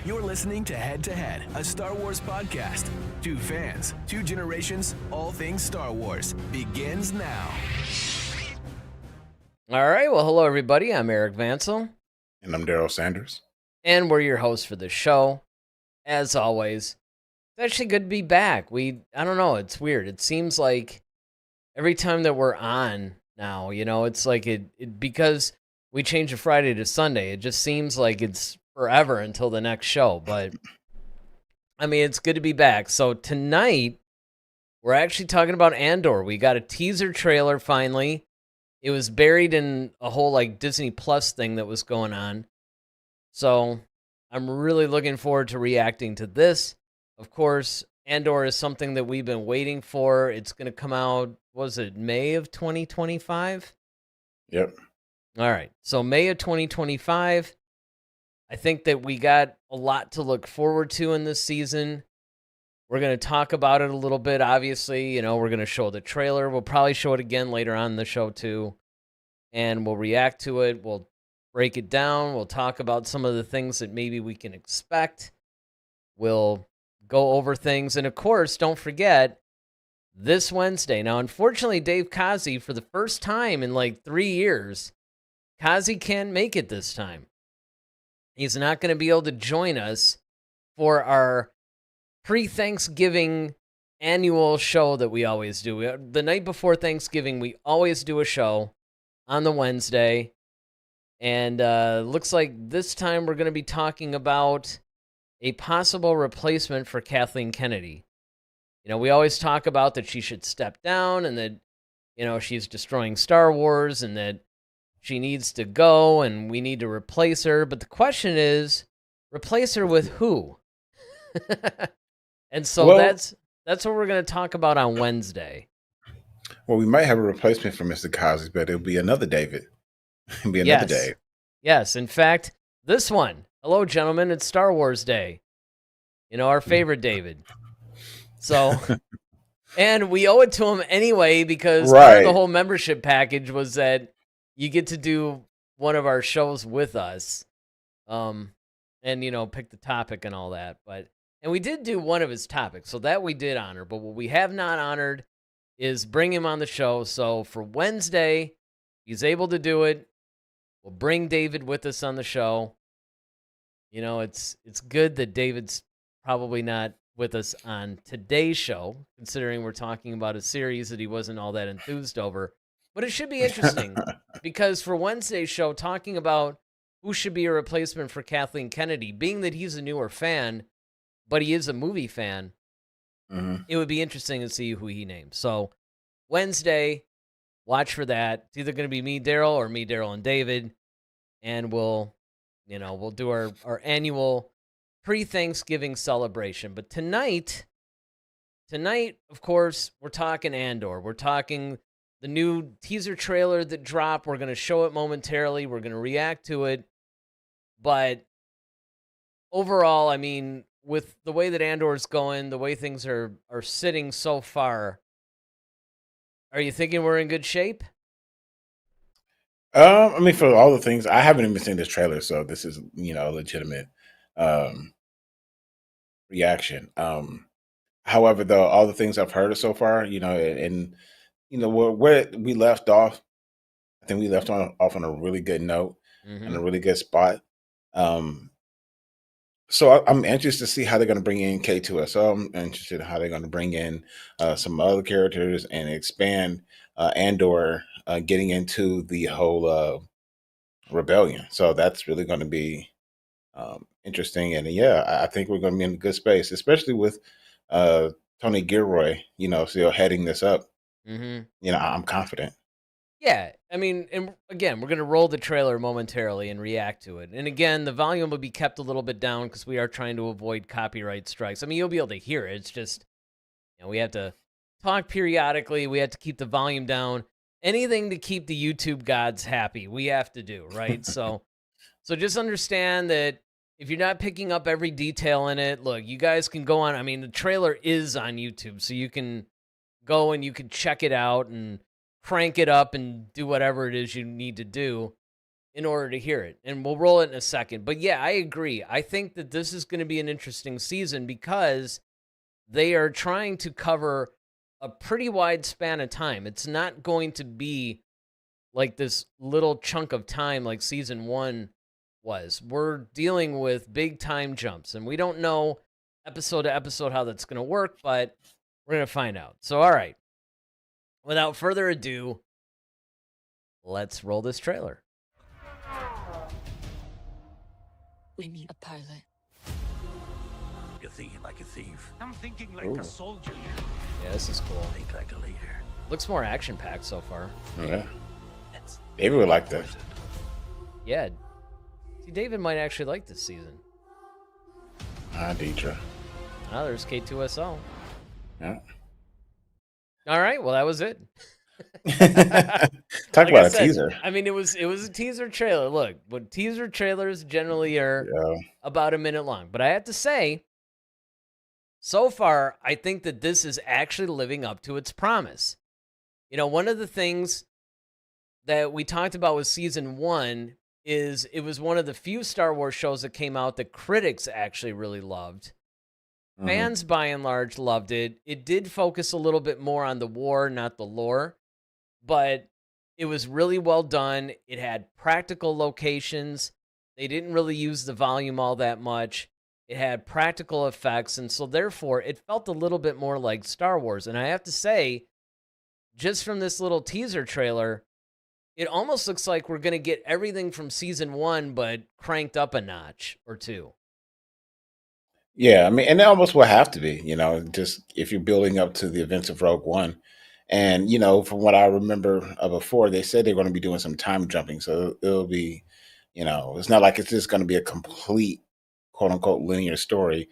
You're listening to Head to Head, a Star Wars podcast. Two fans, two generations, all things Star Wars begins now. All right, well, hello, everybody. I'm Eric Vansel. And I'm Daryl Sanders. And we're your hosts for the show. As always, it's actually good to be back. I don't know, it's weird. It seems like every time that we're on now, it's like it because we changed the Friday to Sunday, it just seems like it's forever until the next show. But, I mean, it's good to be back. So tonight, we're actually talking about Andor. We got a teaser trailer finally. It was buried in a whole Disney Plus thing that was going on. So I'm really looking forward to reacting to this. Of course, Andor is something that we've been waiting for. It's going to come out, was it May of 2025? Yep. All right. So May of 2025. I think that we got a lot to look forward to in this season. We're going to talk about it a little bit, obviously. We're going to show the trailer. We'll probably show it again later on in the show, too. And we'll react to it. We'll break it down. We'll talk about some of the things that maybe we can expect. We'll go over things. And, of course, don't forget, this Wednesday. Now, unfortunately, Dave Kazi, for the first time in 3 years, Kazi can't make it this time. He's not going to be able to join us for our pre-Thanksgiving annual show that we always do. The night before Thanksgiving, we always do a show on the Wednesday. And looks like this time we're going to be talking about a possible replacement for Kathleen Kennedy. We always talk about that she should step down and that, she's destroying Star Wars and that she needs to go and we need to replace her. But the question is, replace her with who? And so that's what we're going to talk about on Wednesday. Well, we might have a replacement for Mr. Cosby, but it'll be another David. It'll be another Dave. Yes, in fact, this one. Hello, gentlemen. It's Star Wars Day. Our favorite David. So, and we owe it to him anyway because part of the whole membership package was that you get to do one of our shows with us, and pick the topic and all that. And we did do one of his topics, so that we did honor. But what we have not honored is bring him on the show. So for Wednesday, he's able to do it. We'll bring David with us on the show. It's good that David's probably not with us on today's show, considering we're talking about a series that he wasn't all that enthused over. But it should be interesting because for Wednesday's show, talking about who should be a replacement for Kathleen Kennedy, being that he's a newer fan, but he is a movie fan, It would be interesting to see who he names. So Wednesday, watch for that. It's either going to be me, Daryl, or me, Daryl, and David. And we'll do our annual pre-Thanksgiving celebration. But tonight, of course, we're talking Andor. We're talking the new teaser trailer that dropped. We're going to show it momentarily. We're going to react to it. But overall, I mean, with the way that Andor's going, the way things are sitting so far, are you thinking we're in good shape? I mean, for all the things, I haven't even seen this trailer, so this is, a legitimate reaction. However, though, all the things I've heard so far, and where we left off, I think we left off on a really good note and a really good spot. So I'm interested to see how they're going to bring in K2SO. I'm interested in how they're going to bring in some other characters and expand Andor, getting into the whole rebellion. So that's really going to be interesting. And I think we're going to be in a good space, especially with Tony Gilroy, still heading this up. I'm confident. Yeah, I mean, and again, we're going to roll the trailer momentarily and react to it. And again, the volume will be kept a little bit down because we are trying to avoid copyright strikes. I mean, you'll be able to hear it. It's just, we have to talk periodically. We have to keep the volume down. Anything to keep the YouTube gods happy, we have to do, right? So just understand that if you're not picking up every detail in it, look, you guys can go on. I mean, the trailer is on YouTube, so you can go and you can check it out and crank it up and do whatever it is you need to do. in order to hear it. And we'll roll it in a second. But yeah, I agree. I think that this is going to be an interesting season because they are trying to cover a pretty wide span of time. It's not going to be like this little chunk of time like season 1 was. We're dealing with big time jumps, and we don't know episode to episode how that's going to work, but we're going to find out. So, all right. Without further ado, let's roll this trailer. We need a pilot. You're thinking like a thief. I'm thinking like Ooh. a soldier. Yeah, this is cool. Think like a leader. Looks more action-packed so far. Yeah. That's David would like that. Yeah. See, David might actually like this season. Deidre. Oh, there's K2SO. Yeah. All right, well, that was it. Talk Like about I a said, teaser. I mean, it was a teaser trailer. Look, but teaser trailers generally are Yeah. about a minute long. But I have to say, so far, I think that this is actually living up to its promise. You know, one of the things that we talked about with season 1 is it was one of the few Star Wars shows that came out that critics actually really loved. Mhm. Fans, by and large, loved it. It did focus a little bit more on the war, not the lore, but it was really well done. It had practical locations. They didn't really use the volume all that much. It had practical effects, and so therefore, it felt a little bit more like Star Wars. And I have to say, just from this little teaser trailer, it almost looks like we're going to get everything from season 1, but cranked up a notch or two. Yeah, I mean, and it almost will have to be, just if you're building up to the events of Rogue One. And, from what I remember before, they said they're going to be doing some time jumping. So it'll be, it's not like it's just going to be a complete, quote unquote, linear story.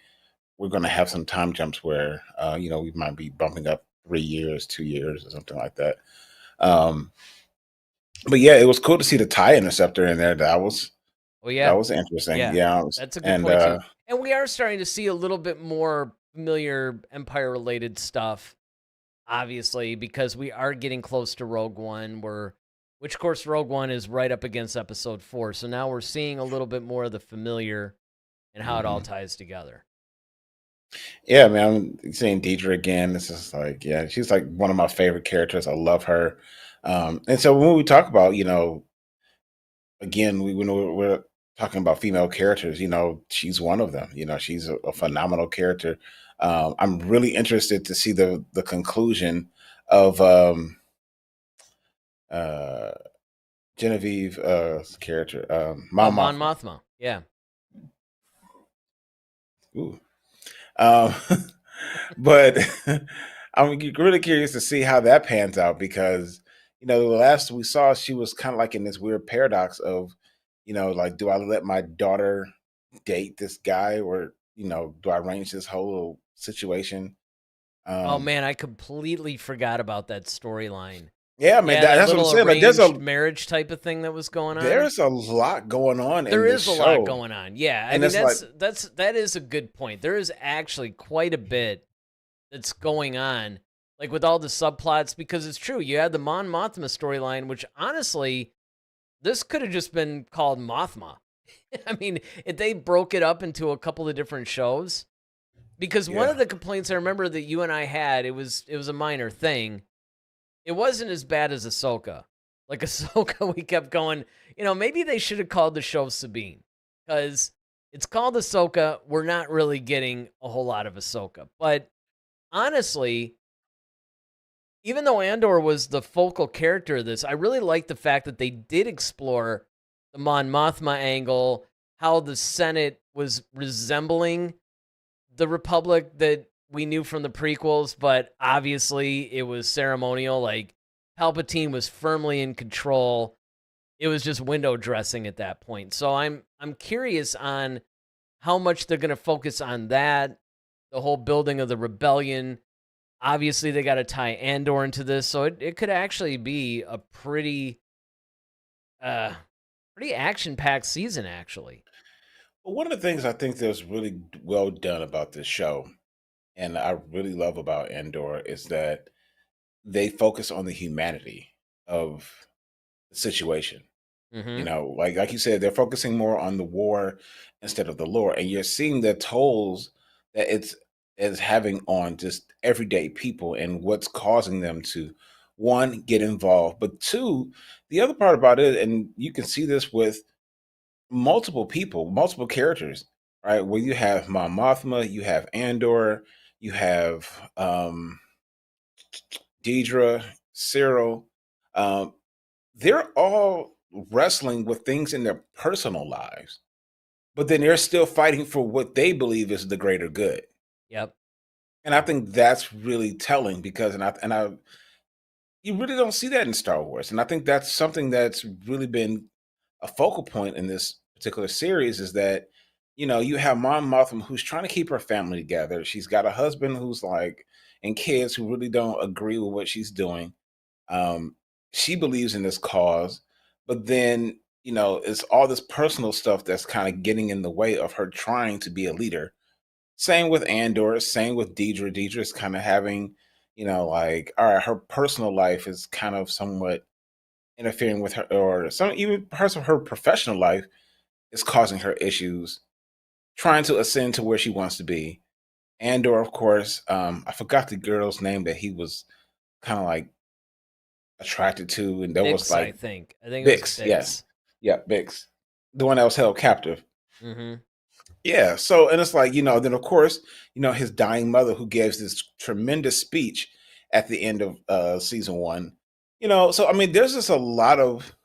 We're going to have some time jumps where, we might be bumping up 3 years, 2 years, or something like that. But yeah, it was cool to see the TIE interceptor in there. That was interesting. Yeah, That's a good point too. And we are starting to see a little bit more familiar Empire-related stuff, obviously, because we are getting close to Rogue One, which of course Rogue One is right up against Episode 4. So now we're seeing a little bit more of the familiar and how it all ties together. Yeah, man, I'm seeing Deidre again. This is like, yeah, she's like one of my favorite characters. I love her. And so when we talk about, again, when we're talking about female characters, she's one of them. She's a phenomenal character. I'm really interested to see the conclusion of Genevieve's character, Mon Mothma. Yeah. Ooh. But I'm really curious to see how that pans out because, the last we saw, she was kind of like in this weird paradox of, like, do I let my daughter date this guy or, do I arrange this whole situation? Oh man, I completely forgot about that storyline. Yeah, man, that's what I'm saying. Like, there's a marriage type of thing that was going on. There's a lot going on. There in is this a show. lot going on. Yeah, I mean that is a good point. There is actually quite a bit that's going on, like with all the subplots. Because it's true, you had the Mon Mothma storyline, which honestly, this could have just been called Mothma. I mean, if they broke it up into a couple of different shows, because one of the complaints I remember that you and I had, it was a minor thing. It wasn't as bad as Ahsoka. Like Ahsoka, we kept going, maybe they should have called the show Sabine. Because it's called Ahsoka. We're not really getting a whole lot of Ahsoka. But honestly, even though Andor was the focal character of this, I really like the fact that they did explore the Mon Mothma angle, how the Senate was resembling the Republic that we knew from the prequels, but obviously it was ceremonial. Like Palpatine was firmly in control. It was just window dressing at that point. So I'm curious on how much they're going to focus on that, the whole building of the rebellion. Obviously, they got to tie Andor into this, so it could actually be a pretty action-packed season, actually. Well, one of the things I think that was really well done about this show, and I really love about Andor, is that they focus on the humanity of the situation. You Mm-hmm. know, like you said, they're focusing more on the war instead of the lore, and you're seeing the tolls that it's having on just everyday people and what's causing them to one get involved, but two, the other part about it, and you can see this with multiple people, multiple characters, right? Where you have Mon Mothma, you have Andor, you have Deidre, Cyril. Um, they're all wrestling with things in their personal lives, but then they're still fighting for what they believe is the greater good. Yep. And I think that's really telling because, and I, you really don't see that in Star Wars. And I think that's something that's really been a focal point in this particular series is that, you know, you have Mom Motham who's trying to keep her family together. She's got a husband who's like, and kids who really don't agree with what she's doing. Um, she believes in this cause, but then, you know, it's all this personal stuff that's kind of getting in the way of her trying to be a leader. Same with Andor, same with Deidre. Deidre's kind of having, you know, like, all right, her personal life is kind of somewhat interfering with her, or some even parts of her professional life is causing her issues, trying to ascend to where she wants to be. Andor, of course, I forgot the girl's name that he was kind of like attracted to, and there was Bix, I like think. I think it was Bix, yes, Bix. yeah, Bix, the one that was held captive. Mm-hmm. Yeah, so and it's like, you know, then of course, you know, his dying mother who gives this tremendous speech at the end of season one. You know, so I mean, there's just a lot of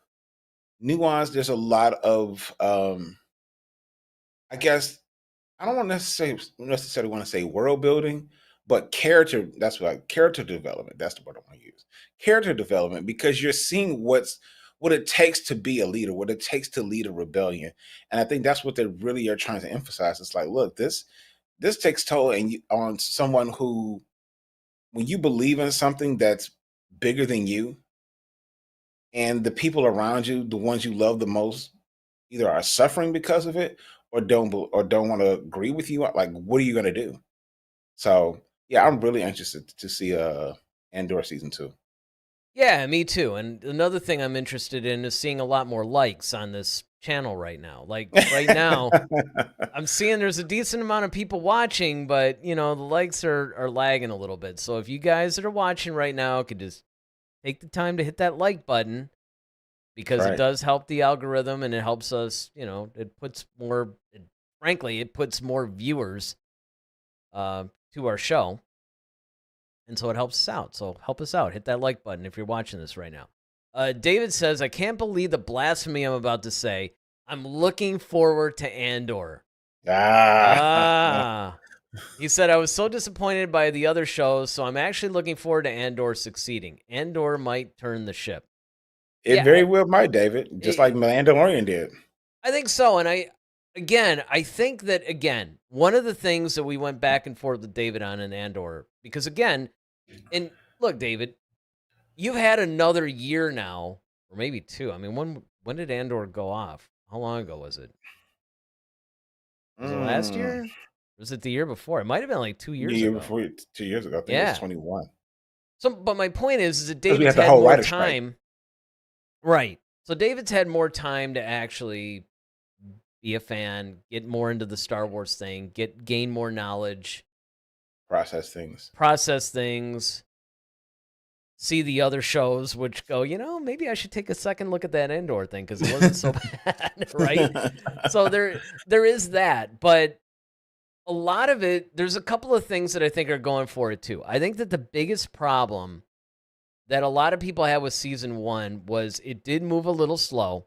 nuance. There's a lot of I guess I don't want to necessarily want to say world building, but character. That's what character development. That's the word I want to use. Character development because you're seeing what it takes to be a leader, what it takes to lead a rebellion, and I think that's what they really are trying to emphasize. It's like, look, this takes toll and on someone who, when you believe in something that's bigger than you, and the people around you, the ones you love the most, either are suffering because of it or don't want to agree with you. Like, what are you going to do? So, yeah, I'm really interested to see Andor season 2. Yeah, me too. And another thing I'm interested in is seeing a lot more likes on this channel right now. Like right now, I'm seeing there's a decent amount of people watching, but you know, the likes are lagging a little bit. So if you guys that are watching right now could just take the time to hit that like button because it Right. does help the algorithm and it helps us, you know, frankly, it puts more viewers to our show. And so it helps us out. So help us out. Hit that like button if you're watching this right now. David says, I can't believe the blasphemy I'm about to say. I'm looking forward to Andor. Ah. He said, I was so disappointed by the other shows, so I'm actually looking forward to Andor succeeding. Andor might turn the ship. It very well might, David, just like Mandalorian did. I think so. And I think that, again, one of the things that we went back and forth with David on in Andor, because again, and look, David, you've had another year now, or maybe two. I mean, when did Andor go off? How long ago was it? Was it last year? Was it the year before? It might have been like 2 years Year ago. before, 2 years ago. I think it Yeah. was 21. So, but my point is that 'Cause we David's had the had whole more writer's strike. time. Right. So David's had more time to actually be a fan, get more into the Star Wars thing, gain more knowledge, Process things. see the other shows, which go, you know, maybe I should take a second look at that Andor thing because it wasn't so bad, right? So there is that, but a lot of it, there's a couple of things that I think are going for it too. I think that the biggest problem that a lot of people had with season one was it did move a little slow,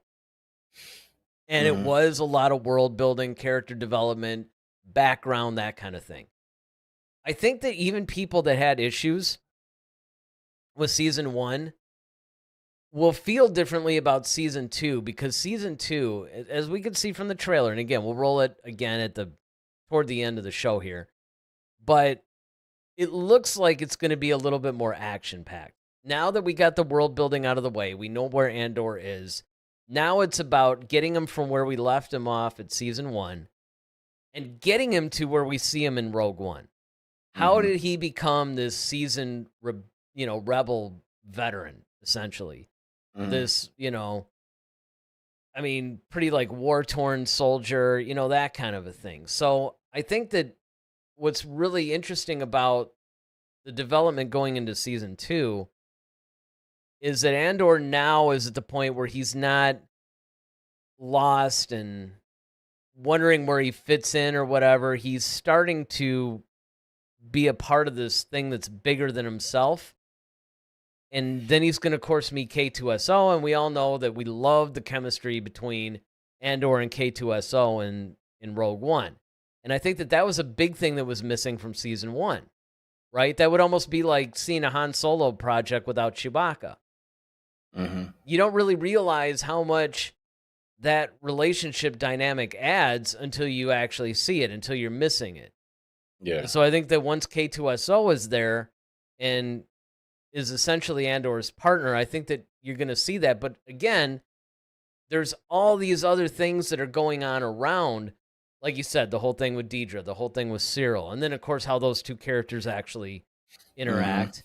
and it was a lot of world building, character development, background, that kind of thing. I think that even people that had issues with season one will feel differently about season two because season two, as we can see from the trailer, and again, we'll roll it again toward the end of the show here, but it looks like it's going to be a little bit more action packed. Now that we got the world building out of the way, we know where Andor is. Now it's about getting him from where we left him off at season one and getting him to where we see him in Rogue One. How did he become this seasoned, rebel veteran, essentially? This, I mean, pretty like war-torn soldier, that kind of a thing. So I think that what's really interesting about the development going into season 2 is that Andor now is at the point where he's not lost and wondering where he fits in or whatever. He's starting to be a part of this thing that's bigger than himself. And then he's going to, of course, meet K2SO, and we all know that we love the chemistry between Andor and K2SO in Rogue One. And I think that was a big thing that was missing from season 1, right? That would almost be like seeing a Han Solo project without Chewbacca. Mm-hmm. You don't really realize how much that relationship dynamic adds until you actually see it, until you're missing it. Yeah. So I think that once K2SO is there and is essentially Andor's partner, I think that you're going to see that. But again, there's all these other things that are going on around. Like you said, the whole thing with Deidre, the whole thing with Cyril, and then, of course, how those two characters actually interact.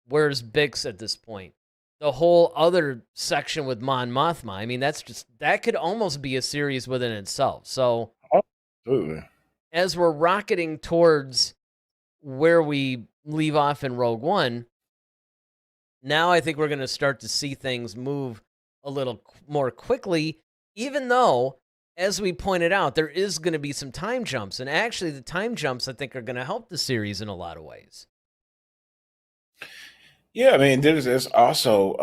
Where's Bix at this point? The whole other section with Mon Mothma. I mean, that could almost be a series within itself. So, Absolutely. as we're rocketing towards where we leave off in Rogue One, now I think we're going to start to see things move a little more quickly, even though, as we pointed out, there is going to be some time jumps. And actually, the time jumps, I think, are going to help the series in a lot of ways. Yeah, I mean, there's also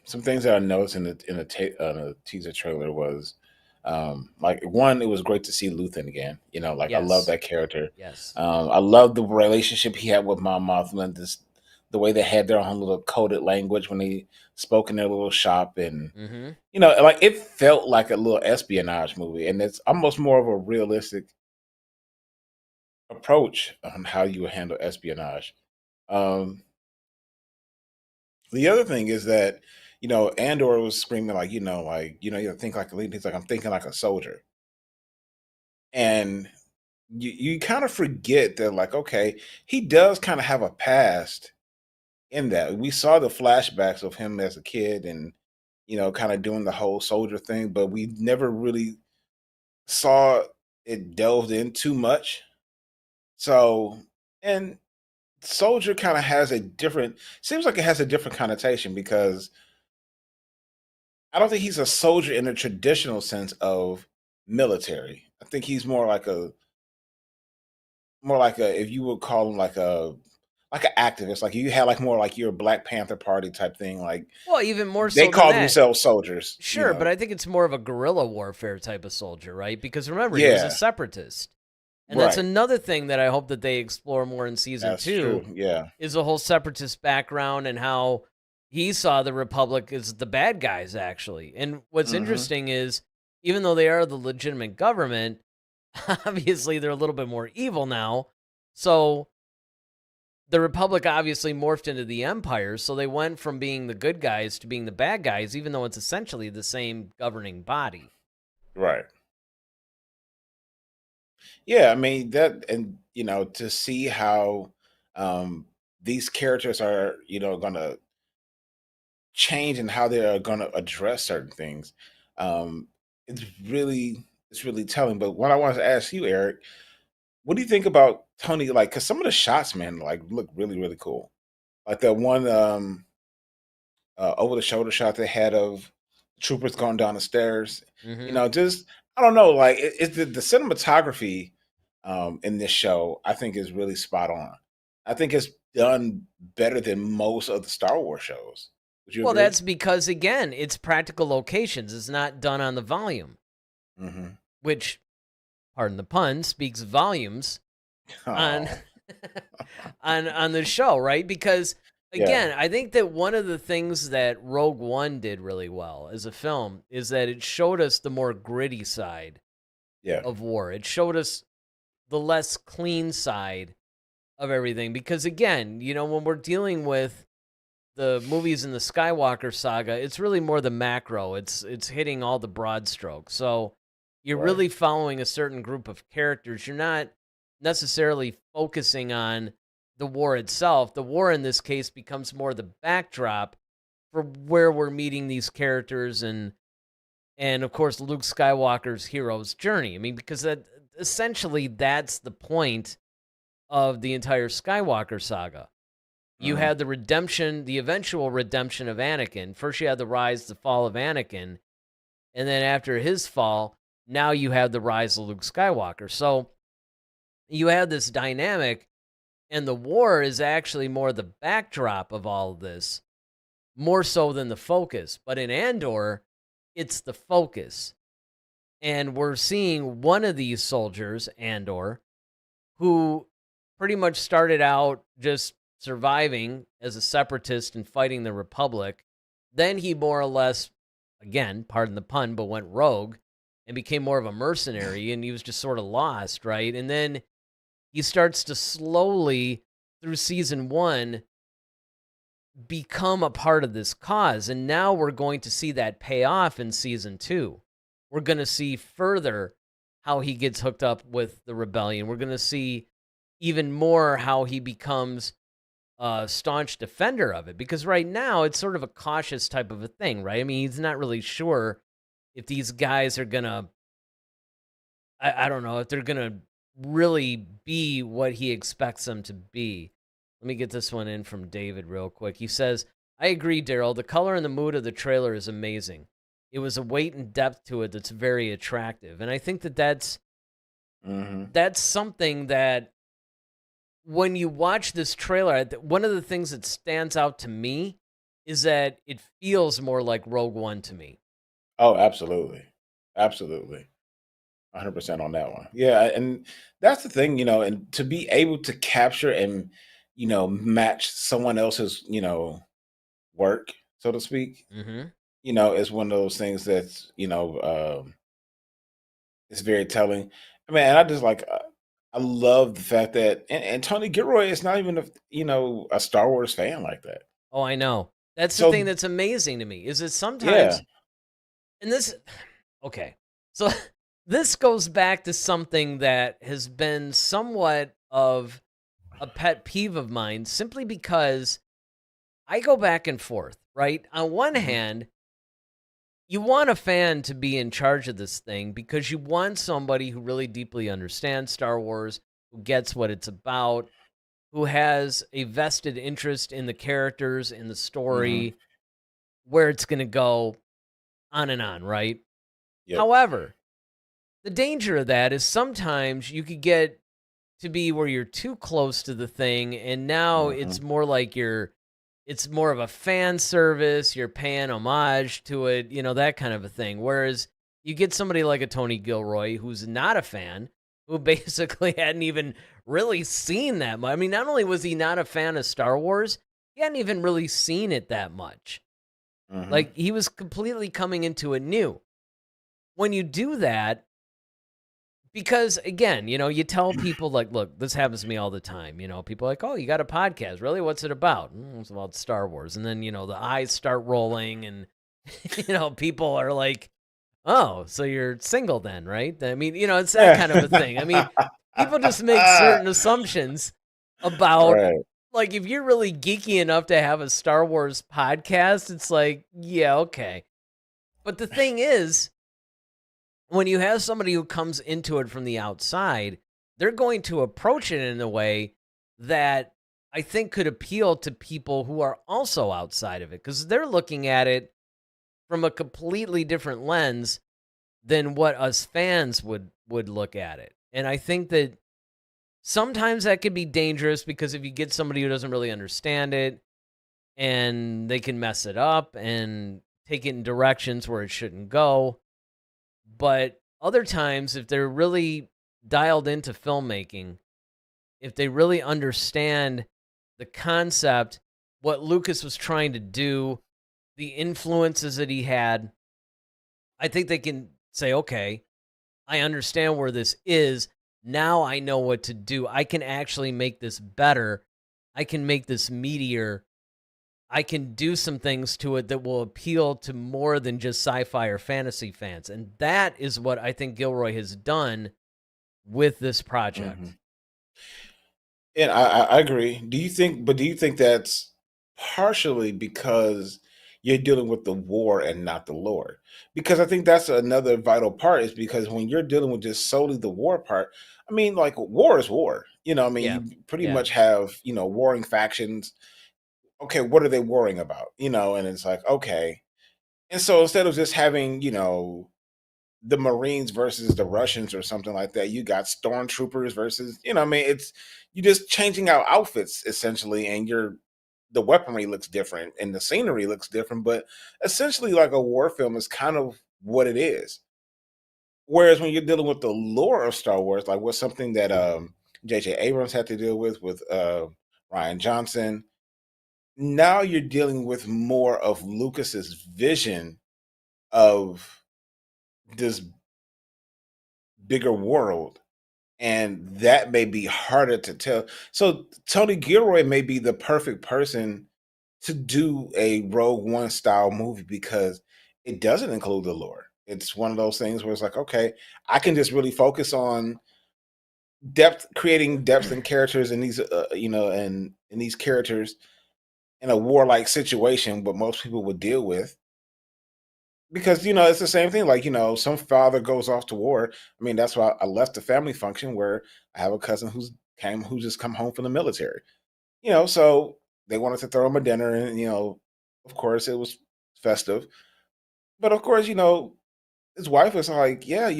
some things that I noticed in the teaser trailer was like, one, it was great to see Luthen again. I Yes. love that character. Yes. I love the relationship he had with Mon Mothma. The way they had their own little coded language when they spoke in their little shop, and like, it felt like a little espionage movie, and it's almost more of a realistic approach on how you would handle espionage. The other thing is that, Andor was screaming like, you think like a leader. He's like, I'm thinking like a soldier. And you kind of forget that, like, okay, he does kind of have a past in that. We saw the flashbacks of him as a kid and, kind of doing the whole soldier thing, but we never really saw it delved in too much. So, and soldier kind of seems like it has a different connotation, because I don't think he's a soldier in the traditional sense of military. I think he's more like a, if you would call him like an activist, like you had like more like your Black Panther Party type thing. Like, well, even more so they than called that. themselves soldiers. Sure, but I think it's more of a guerrilla warfare type of soldier, right? Because remember, he was a separatist. And that's another thing that I hope that they explore more in season 2. True. Yeah. Is the whole separatist background and how he saw the Republic as the bad guys, actually. And what's interesting is, even though they are the legitimate government, obviously they're a little bit more evil now. So the Republic obviously morphed into the Empire, so they went from being the good guys to being the bad guys, even though it's essentially the same governing body. Right. Yeah, I mean that, and to see how these characters are, gonna change and how they are gonna address certain things. Um, it's really telling. But what I wanted to ask you, Eric, what do you think about Tony? Like, because some of the shots, man, like, look really, really cool. Like that one over the shoulder shot they had of troopers going down the stairs. Just, I don't know, like, it's the cinematography in this show, I think, is really spot on. I think it's done better than most of the Star Wars shows. Would you Well, agree? that's because, again, it's practical locations. It's not done on the volume, which, pardon the pun, speaks volumes on on the show, right? Because, again, I think that one of the things that Rogue One did really well as a film is that it showed us the more gritty side of war. It showed us the less clean side of everything. Because, again, when we're dealing with the movies in the Skywalker saga, it's really more the macro. It's hitting all the broad strokes. So you're really following a certain group of characters. You're not necessarily focusing on the war itself. The war in this case becomes more the backdrop for where we're meeting these characters and and of course Luke Skywalker's hero's journey. I mean, because essentially that's the point of the entire Skywalker saga. You had the redemption, the eventual redemption of Anakin. First you had the rise, the fall of Anakin, and then after his fall, now you have the rise of Luke Skywalker. So you have this dynamic, and the war is actually more the backdrop of all of this, more so than the focus. But in Andor, it's the focus. And we're seeing one of these soldiers, Andor, who pretty much started out just surviving as a separatist and fighting the Republic. Then he more or less, again, pardon the pun, but went rogue and became more of a mercenary, and he was just sort of lost, right? And then he starts to slowly, through season 1, become a part of this cause. And now we're going to see that pay off in season 2. We're going to see further how he gets hooked up with the rebellion. We're going to see even more how he becomes a staunch defender of it. Because right now, it's sort of a cautious type of a thing, right? I mean, he's not really sure if these guys are going to, I don't know, if they're going to really be what he expects them to be. Let me get this one in from David real quick. He says, I agree, Daryl. The color and the mood of the trailer is amazing. It was a weight and depth to it that's very attractive. And I think that that's something that when you watch this trailer, one of the things that stands out to me is that it feels more like Rogue One to me. Oh, absolutely. Absolutely. 100% on that one. Yeah, and that's the thing, and to be able to capture and, match someone else's, work, so to speak, is one of those things that's, it's very telling. I mean, and I just I love the fact that, and Tony Gilroy is not even a Star Wars fan like that. Oh, I know. That's the So, thing that's amazing to me is that yeah. sometimes, and this, okay, so this goes back to something that has been somewhat of a pet peeve of mine, simply because I go back and forth, right? On one hand, you want a fan to be in charge of this thing because you want somebody who really deeply understands Star Wars, who gets what it's about, who has a vested interest in the characters, in the story, where it's going to go, on and on, right? Yep. However, the danger of that is sometimes you could get to be where you're too close to the thing, and now it's more like it's more of a fan service, you're paying homage to it, that kind of a thing. Whereas you get somebody like a Tony Gilroy who's not a fan, who basically hadn't even really seen that much. I mean, not only was he not a fan of Star Wars, he hadn't even really seen it that much. Like, he was completely coming into it new. When you do that, because again, you tell people like, look, this happens to me all the time. People are like, oh, you got a podcast. Really? What's it about? It's about Star Wars. And then, the eyes start rolling and, people are like, oh, so you're single then, right? I mean, it's that kind of a thing. I mean, people just make certain assumptions about, like, if you're really geeky enough to have a Star Wars podcast, it's like, yeah, okay. But the thing is, when you have somebody who comes into it from the outside, they're going to approach it in a way that I think could appeal to people who are also outside of it, because they're looking at it from a completely different lens than what us fans would look at it. And I think that sometimes that could be dangerous, because if you get somebody who doesn't really understand it, and they can mess it up and take it in directions where it shouldn't go. But other times, if they're really dialed into filmmaking, if they really understand the concept, what Lucas was trying to do, the influences that he had, I think they can say, okay, I understand where this is. Now I know what to do. I can actually make this better. I can make this meatier. I can do some things to it that will appeal to more than just sci-fi or fantasy fans. And that is what I think Gilroy has done with this project. And I agree. Do you think that's partially because, you're dealing with the war and not the lore. Because I think that's another vital part, is because when you're dealing with just solely the war part, I mean, like, war is war. I mean, Yeah. you pretty Yeah. much have, warring factions. Okay, what are they warring about? And it's like, okay. And so instead of just having, the Marines versus the Russians or something like that, you got stormtroopers versus, I mean, you're just changing out outfits essentially, and the weaponry looks different and the scenery looks different, but essentially, like, a war film is kind of what it is. Whereas when you're dealing with the lore of Star Wars, like, what's something that J.J. Abrams had to deal with Ryan Johnson, now you're dealing with more of Lucas's vision of this bigger world, and that may be harder to tell. So Tony Gilroy may be the perfect person to do a Rogue One style movie, because it doesn't include the lore. It's one of those things where it's like, okay, I can just really focus on creating depth in characters, and these, and in these characters in a warlike situation, what most people would deal with. Because it's the same thing. Like, some father goes off to war. I mean, that's why I left the family function where I have a cousin who's just come home from the military. So they wanted to throw him a dinner, and of course it was festive. But of course, his wife was like, yeah,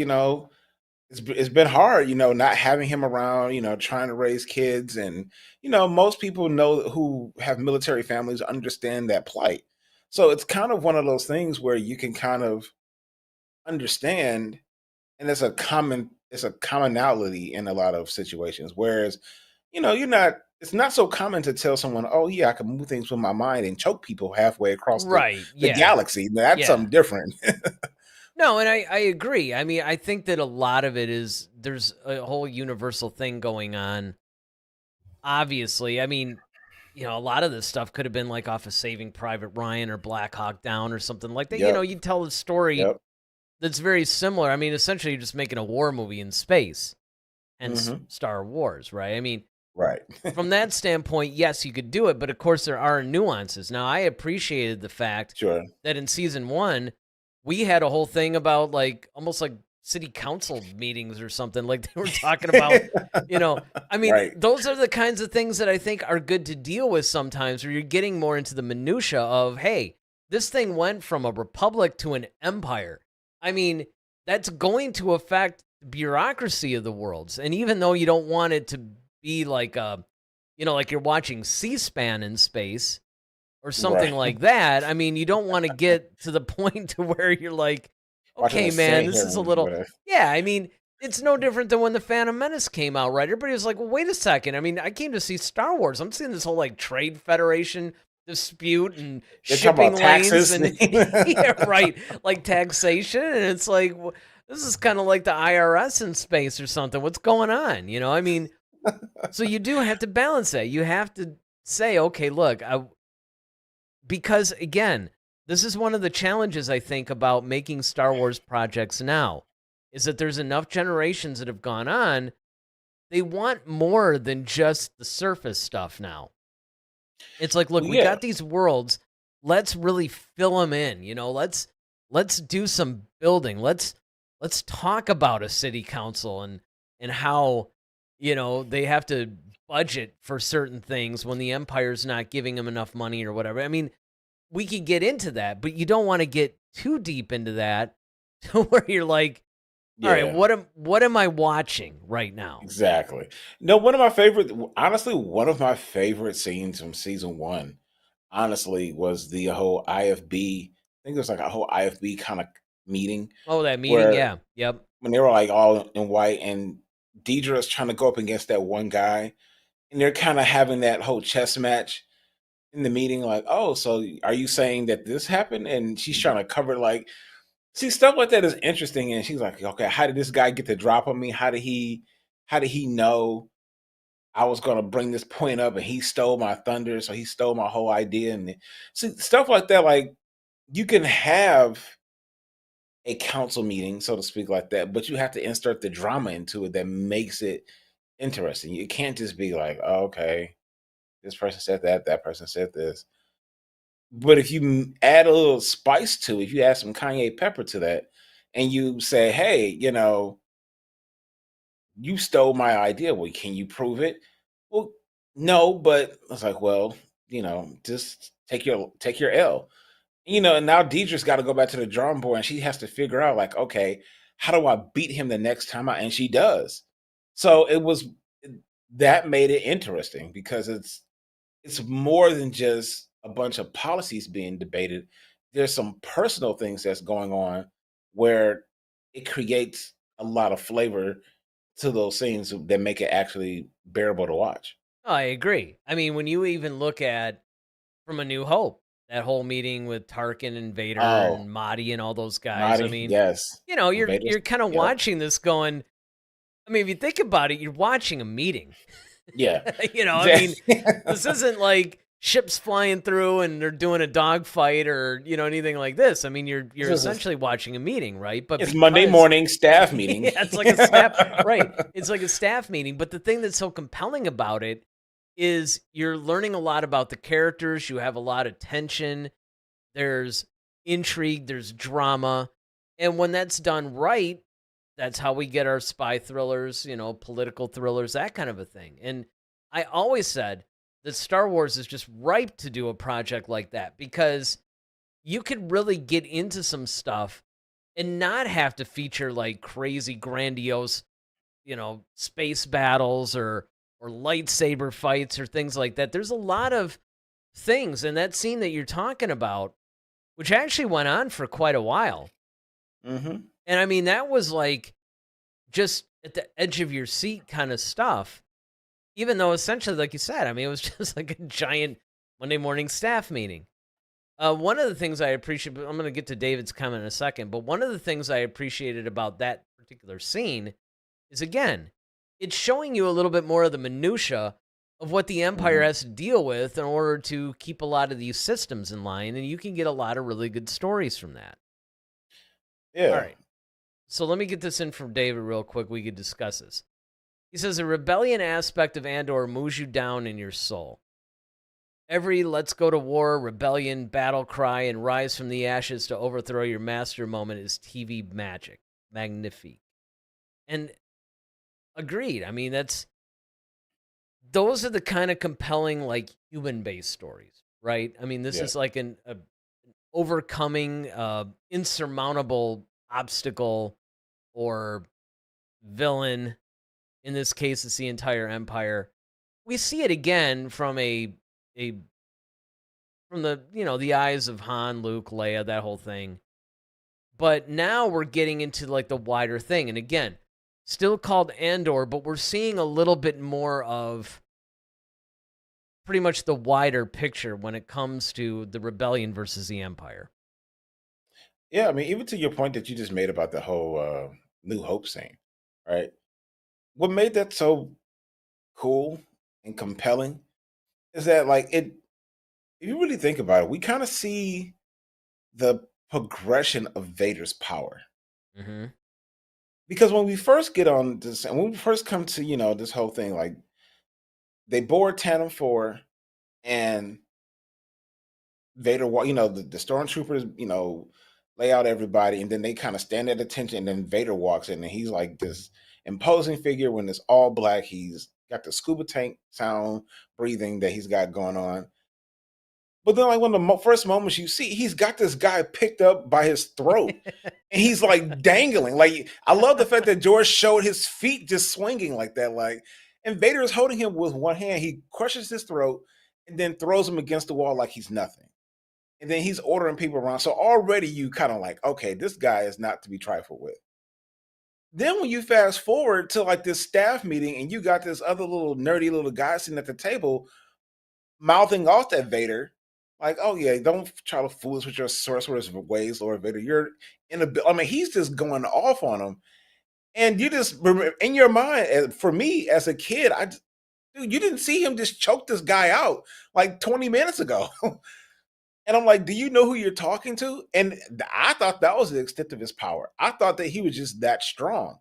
it's been hard, not having him around, trying to raise kids, and most people know who have military families understand that plight. So it's kind of one of those things where you can kind of understand, and it's a commonality in a lot of situations. Whereas, you're not it's not so common to tell someone, oh yeah, I can move things with my mind and choke people halfway across Right. the Yeah. galaxy. That's Yeah. something different. No, and I agree. I mean, I think that a lot of it is there's a whole universal thing going on. Obviously, I mean, a lot of this stuff could have been like off of Saving Private Ryan or Black Hawk Down or something like that. Yep. You tell a story Yep. that's very similar. I mean, essentially, you're just making a war movie in space, hence Mhm. Star Wars, right? I mean, Right. from that standpoint, yes, you could do it, but of course, there are nuances. Now, I appreciated the fact Sure. that in season 1, we had a whole thing about like almost like city council meetings or something. Like they were talking about, I mean, Right. those are the kinds of things that I think are good to deal with sometimes, where you're getting more into the minutia of, hey, this thing went from a republic to an empire. I mean, that's going to affect the bureaucracy of the worlds. And even though you don't want it to be like like you're watching C-SPAN in space or something Right. like that. I mean, you don't want to get to the point to where you're like, Watching okay, a man, Senate this is a hearing little, with yeah. I mean, it's no different than when the Phantom Menace came out, right? Everybody was like, well, wait a second. I mean, I came to see Star Wars. I'm seeing this whole like trade federation dispute and They're talking shipping about lanes taxes. and yeah, right, like taxation, and it's like this is kind of like the IRS in space or something. What's going on? I mean, so you do have to balance that. You have to say, okay, look, because again, this is one of the challenges I think about making Star Wars projects now, is that there's enough generations that have gone on. They want more than just the surface stuff now. It's like, look, Well, we yeah. got these worlds. Let's really fill them in. Let's do some building. Let's talk about a city council and how they have to budget for certain things when the Empire's not giving them enough money or whatever. I mean, we could get into that, but you don't want to get too deep into that to where you're like, all right, Yeah. what am I watching right now? Exactly. No, honestly, one of my favorite scenes from season one, honestly, was the whole IFB. I think there's like a whole IFB kind of meeting Oh, that meeting, where yeah, yep. when they were like all in white, and Deidre's trying to go up against that one guy, and they're kind of having that whole chess match in the meeting. Like, oh, so are you saying that this happened? And she's trying to cover, like, see, stuff like that is interesting. And she's like, okay, how did this guy get the drop on me? How did he know I was going to bring this point up, and he stole my thunder? So he stole my whole idea. And see, stuff like that, like, you can have a council meeting, so to speak, like that, but you have to insert the drama into it that makes it interesting. You can't just be like, oh, okay, this person said that, that person said this. But if you add a little spice to it, if you add some Kanye pepper to that, and you say, "Hey, you stole my idea. Well, can you prove it?" Well, no, but I was like, well, just take your L. And now Deidre's got to go back to the drawing board, and she has to figure out, like, okay, how do I beat him the next time out? And she does. So that made it interesting because it's more than just a bunch of policies being debated. There's some personal things that's going on where it creates a lot of flavor to those scenes that make it actually bearable to watch. I agree. I mean, when you even look at from A New Hope, that whole meeting with Tarkin and Vader Oh, and Mahdi and all those guys. I Marty, mean, yes. you're Vader's, kind of yep. watching this going. I mean, if you think about it, you're watching a meeting. Yeah. I mean, this isn't like ships flying through and they're doing a dogfight or anything like this. I mean, you're essentially watching a meeting, right? But It's Monday morning staff meeting. yeah, it's like a staff, right? It's like a staff meeting. But the thing that's so compelling about it is you're learning a lot about the characters. You have a lot of tension. There's intrigue. There's drama, and when that's done right, that's how we get our spy thrillers, political thrillers, that kind of a thing. And I always said that Star Wars is just ripe to do a project like that because you could really get into some stuff and not have to feature like crazy grandiose, space battles or lightsaber fights or things like that. There's a lot of things in that scene that you're talking about, which actually went on for quite a while. Mm-hmm. And I mean, that was like just at the edge of your seat kind of stuff, even though essentially, like you said, I mean, it was just like a giant Monday morning staff meeting. One of the things I appreciate, I'm going to get to David's comment in a second, but one of the things I appreciated about that particular scene is, again, it's showing you a little bit more of the minutia of what the Empire has to deal with in order to keep a lot of these systems in line, and you can get a lot of really good stories from that. Yeah. All right. So let me get this in from David real quick. We could discuss this. He says, a rebellion aspect of Andor moves you down in your soul. Every let's go to war, rebellion, battle cry, and rise from the ashes to overthrow your master moment is TV magic. Magnifique. And agreed. I mean, those are the kind of compelling, like, human-based stories, right? I mean, this is like an overcoming insurmountable obstacle or villain. In this case, it's the entire Empire. We see it again from from the the eyes of Han, Luke, Leia, that whole thing. But now we're getting into like the wider thing, and again, still called Andor, but we're seeing a little bit more of pretty much the wider picture when it comes to the rebellion versus the Empire. Yeah, I mean, even to your point that you just made about the whole New Hope scene, right? What made that so cool and compelling is that, like, if you really think about it, we kind of see the progression of Vader's power. Mm-hmm. Because when we first get on this, and when we first come to, this whole thing, like, they board Tandem 4 and Vader, the stormtroopers, lay out everybody, and then they kind of stand at attention, and then Vader walks in, and he's like this imposing figure when it's all black. He's got the scuba tank sound breathing that he's got going on. But then, like, one of the first moments you see, he's got this guy picked up by his throat, and he's like dangling. Like, I love the fact that George showed his feet just swinging like that. Like, and Vader is holding him with one hand. He crushes his throat and then throws him against the wall like he's nothing. And then he's ordering people around. So already you kind of like, okay, this guy is not to be trifled with. Then when you fast forward to like this staff meeting and you got this other little nerdy little guy sitting at the table mouthing off at Vader, like, oh yeah, don't try to fool us with your sorcerer's ways, Lord Vader. You're I mean, he's just going off on him. And you just remember in your mind, for me as a kid, dude, you didn't see him just choke this guy out like 20 minutes ago. And I'm like, do you know who you're talking to? And I thought that was the extent of his power. I thought that he was just that strong.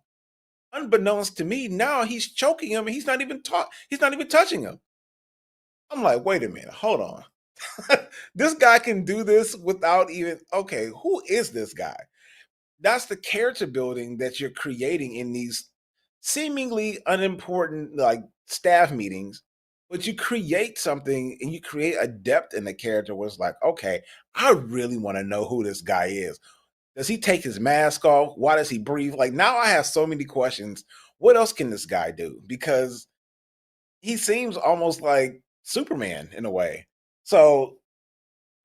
Unbeknownst to me, now he's choking him and he's not even touching him. I'm like, wait a minute, hold on. This guy can do this without even, okay, who is this guy? That's the character building that you're creating in these seemingly unimportant like staff meetings, but you create something and you create a depth in the character where it's like, okay, I really want to know who this guy is. Does he take his mask off? Why does he breathe? Like now I have so many questions. What else can this guy do? Because he seems almost like Superman in a way. So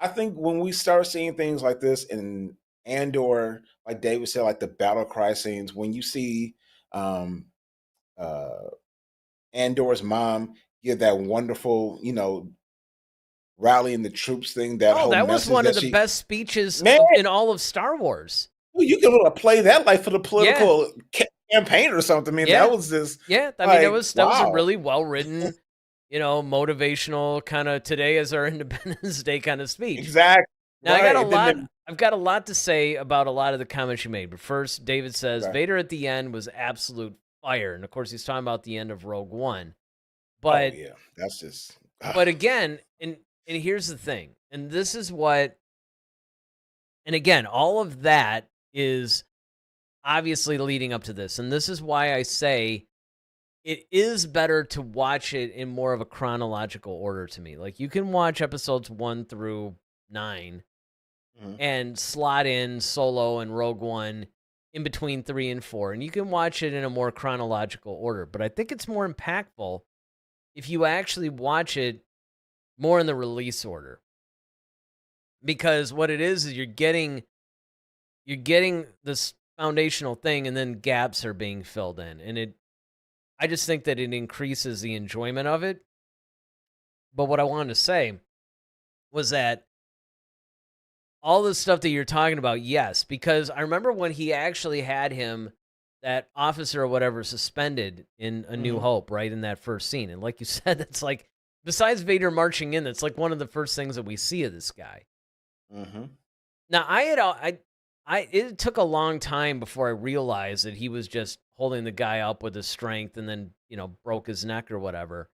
I think when we start seeing things like this in Andor, like David said, like the battle cry scenes, when you see um, uh, Andor's mom give that wonderful, rallying the troops thing, that Oh, whole that was message one of that the she, best speeches man, in all of Star Wars. well, you can play that like for the Yeah, political campaign or something. I mean, yeah, that was just yeah. I mean, like, that was a wow. really well written, motivational kind of today is our Independence Day kind of speech. Exactly. Now Right. And then I've got a lot to say about a lot of the comments you made. But first, David says okay. Vader at the end was absolute fire, and of course, he's talking about the end of Rogue One. Oh But yeah, that's just again, and here's the thing, and this is what, and again, all of that is obviously leading up to this, and this is why I say it is better to watch it in more of a chronological order to me. Like you can watch episodes 1 through 9 mhm. and slot in Solo and Rogue One in between 3 and 4, and you can watch it in a more chronological order. But I think it's more impactful if you actually watch it more in the release order, because what it is you're getting this foundational thing, and then gaps are being filled in, and I just think that it increases the enjoyment of it. But what I wanted to say was that all the stuff that you're talking about, yes, because I remember when he actually had him, that officer or whatever, suspended in A New Mhm. Hope, right, in that first scene. And like you said, that's like, besides Vader marching in, that's like one of the first things that we see of this guy. Mhm. Now, it took a long time before I realized that he was just holding the guy up with his strength and then, broke his neck or whatever.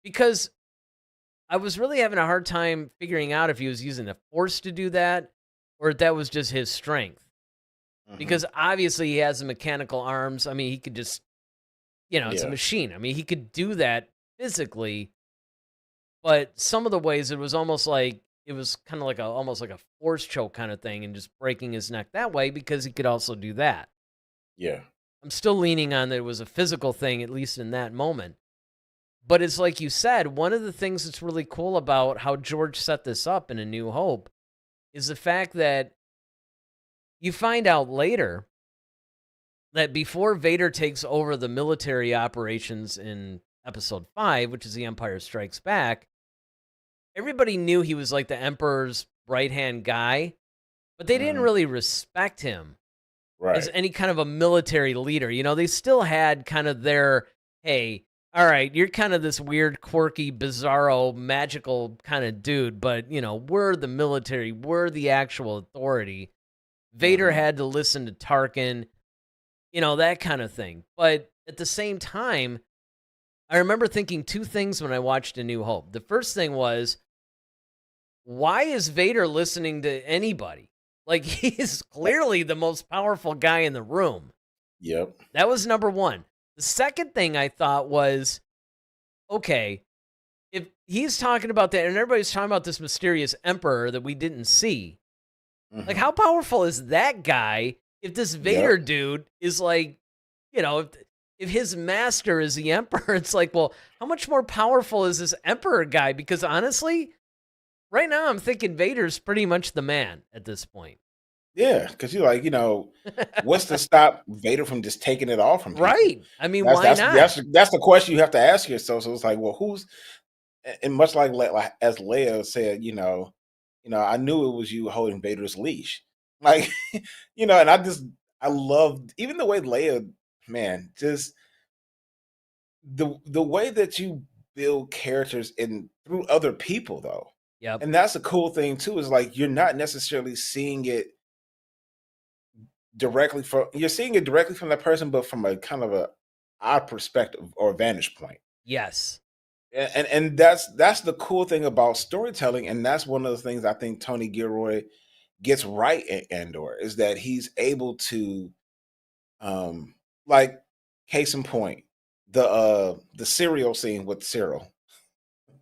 Because I was really having a hard time figuring out if he was using the force to do that or if that was just his strength. Mhm. Because obviously he has the mechanical arms. I mean, he could just, it's a Yeah. machine. I mean, he could do that physically, but some of the ways it was almost like it was kind of like almost like a force choke kind of thing and just breaking his neck that way because he could also do that. Yeah. I'm still leaning on that it was a physical thing, at least in that moment. But it's like you said, one of the things that's really cool about how George set this up in A New Hope is the fact that you find out later that before Vader takes over the military operations in episode 5, which is The Empire Strikes Back, everybody knew he was like the Emperor's right-hand guy, but they didn't Mhm. really respect him as Right. any kind of a military leader. They still had kind of their, hey, all right, you're kind of this weird, quirky, bizarro, magical kind of dude, but, we're the military, we're the actual authority. Vader Mhm. had to listen to Tarkin, that kind of thing. But at the same time, I remember thinking two things when I watched A New Hope. The first thing was, why is Vader listening to anybody? Like, he's clearly the most powerful guy in the room. Yep. That was number one. The second thing I thought was, okay, if he's talking about that and everybody's talking about this mysterious emperor that we didn't see, like, Mhm. how powerful is that guy if this Yep. Vader dude is like, if his master is the emperor, it's like, well, how much more powerful is this emperor guy? Because honestly, right now I'm thinking Vader's pretty much the man at this point. Yeah, because you're like, what's to stop Vader from just taking it all from people? Right. I mean, That's why that's not? that's that's the question you have to ask yourself. So it's like, well, who's and much like as Leia said, I knew it was you holding Vader's leash, like, and I loved even the way Leia, man, just the way that you build characters in through other people though, Yep. and that's a cool thing too. Is like you're not necessarily seeing it directly from you're seeing it directly from that person, but from a kind of a odd perspective or vantage point. Yes. And that's the cool thing about storytelling, and that's one of the things I think Tony Gilroy gets right in Andor is that he's able to, like, case in point, the cereal scene with Cyril.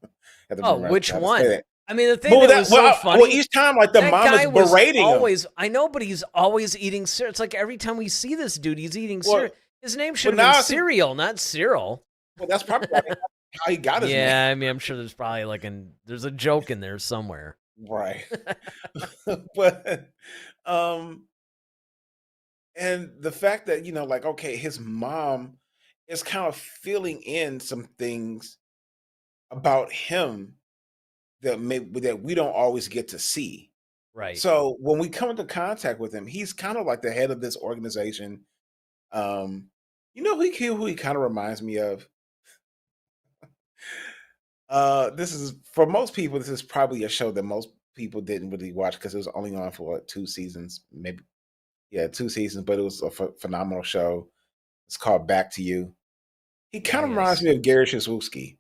I have to Oh, remember which how to say one? that. I mean, the thing But that that was so well, funny, each time like the that mom is guy was berating him. always, I know, but he's always eating cereal. It's like every time we see this dude, he's eating Well, cereal. His name should but have been now I see. Cereal, not Cyril. Well, that's probably how he got his name. Yeah, I mean, I'm sure there's probably there's a joke in there somewhere. Right. But um and the fact that, like, okay, his mom is kind of filling in some things about him that we don't always get to see. Right. So when we come into contact with him, he's kind of like the head of this organization. Who he kind of reminds me of? This is for most people, this is probably a show that most people didn't really watch because it was only on for what, 2 seasons, maybe. Yeah, 2 seasons, but it was a phenomenal show. It's called Back to You. He kind of reminds Yes. me of Gary Shazwowski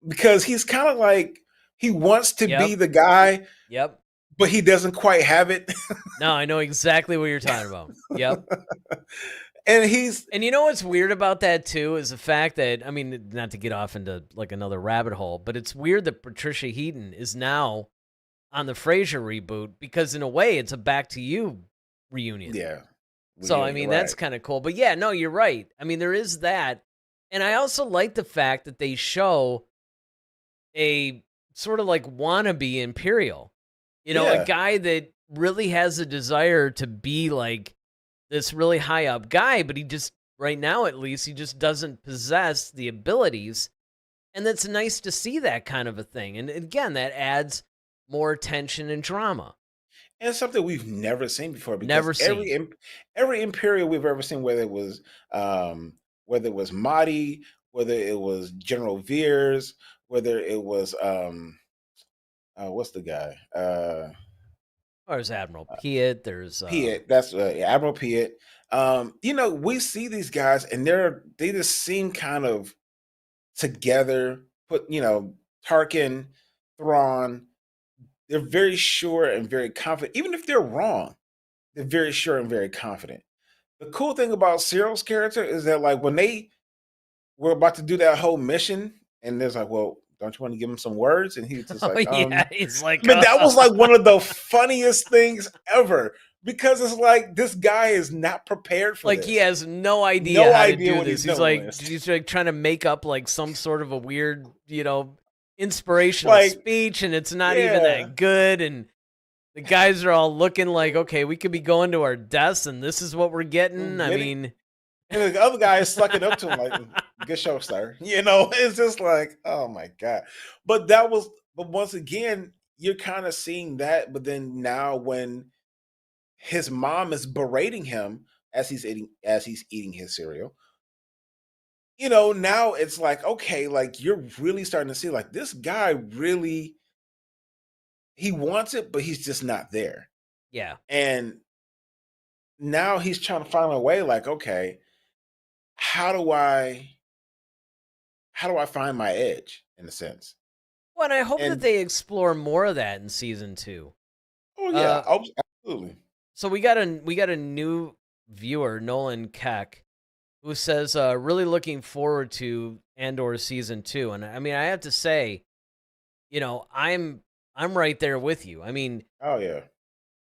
because he's kind of like he wants to be Yep. the guy, Yep. but he doesn't quite have it. No, I know exactly what you're talking about. Yep. And he's And you know what's weird about that too is the fact that, I mean, not to get off into like another rabbit hole, but it's weird that Patricia Heaton is now on the Frasier reboot because in a way it's a Back to You reunion. yeah. So Yeah, I mean you're that's right. kind of cool. But yeah, no, you're right. I mean there is that. And I also like the fact that they show a sort of like wannabe Imperial. A Yeah. guy that really has a desire to be like this really high up guy, but he just right now at least he just doesn't possess the abilities. And that's nice to see that kind of a thing. And again, that adds more tension and drama. And it's something we've never seen before because Never seen. every Imperial we've ever seen, whether it was Mahdi, whether it was General Veers, whether it was what's the guy? Or there's Admiral Piet, there's Piet. That's Admiral Piet. We see these guys and they just seem kind of together. Tarkin, Thrawn. They're very sure and very confident. Even if they're wrong, they're very sure and very confident. The cool thing about Cyril's character is that, like, when they were about to do that whole mission, and there's like, well, don't you want to give him some words? And he's just like, yeah, he's like, I mean, that was like one of the funniest things ever because it's like this guy is not prepared for like this. he has no idea No how idea to do what this. he's doing. He's like trying to make up like some sort of a weird, inspirational Like, speech, and it's not even yeah. that good. And the guys are all looking like, okay, we could be going to our deaths, and this is what we're getting. I mean, and the other guy is sucking up to him like, good show, sir. It's just like, oh my God. But once again, you're kind of seeing that. But then now when his mom is berating him as he's eating his cereal, now it's like, okay, like you're really starting to see like this guy really, he wants it, but he's just not there. yeah. And now he's trying to find a way like, okay, how do I find my edge in a sense? Well, and I hope that And they explore more of that in season 2. oh yeah, absolutely. So we got a new viewer, Nolan Keck, who says really looking forward to Andor season 2. And I mean, I have to say, I'm right there with you. I mean, Oh yeah.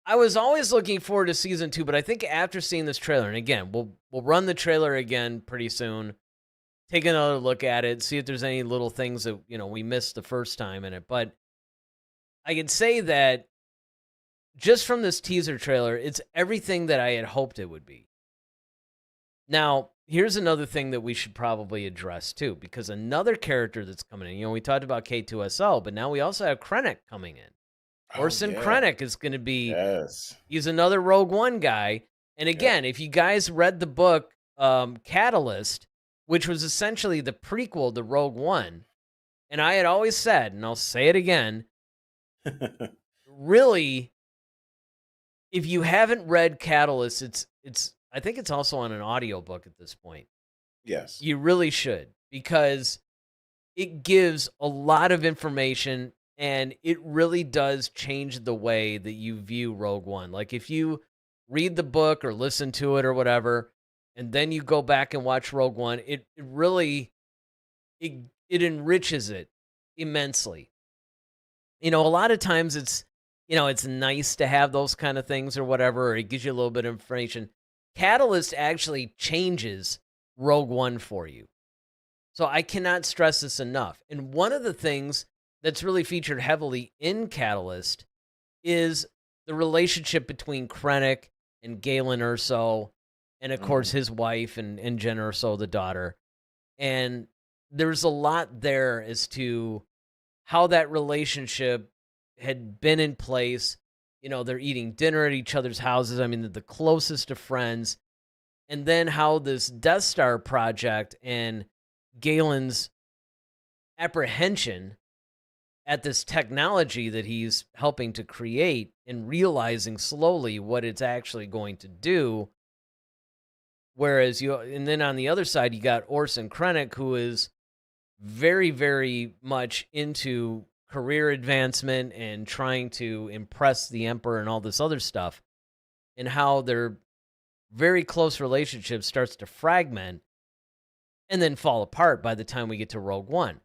I was always looking forward to season 2, but I think after seeing this trailer, and again, we'll run the trailer again pretty soon, take another look at it, see if there's any little things that we missed the first time in it. But I can say that just from this teaser trailer, it's everything that I had hoped it would be. Now, here's another thing that we should probably address too, because another character that's coming in, we talked about K2SO, but now we also have Krennic coming in. Orson Krennic is going to be, Yes. he's another Rogue One guy. And again, if you guys read the book Catalyst, which was essentially the prequel to Rogue One, and I had always said, and I'll say it again, really, if you haven't read Catalyst, it's I think it's also on an audiobook at this point. Yes. You really should, because it gives a lot of information, and it really does change the way that you view Rogue One. Like, if you read the book or listen to it or whatever, and then you go back and watch Rogue One, it really it it enriches it immensely. A lot of times it's nice to have those kind of things or whatever, or it gives you a little bit of information. Catalyst actually changes Rogue One for you. So I cannot stress this enough. And one of the things that's really featured heavily in Catalyst is the relationship between Krennic and Galen Erso, and of course his wife and Jen Erso, the daughter. And there's a lot there as to how that relationship had been in place. They're eating dinner at each other's houses. I mean, they're the closest of friends. And then how this Death Star project and Galen's apprehension at this technology that he's helping to create and realizing slowly what it's actually going to do. Whereas and then on the other side, you got Orson Krennic, who is very, very much into career advancement and trying to impress the Emperor and all this other stuff, and how their very close relationship starts to fragment and then fall apart by the time we get to Rogue One.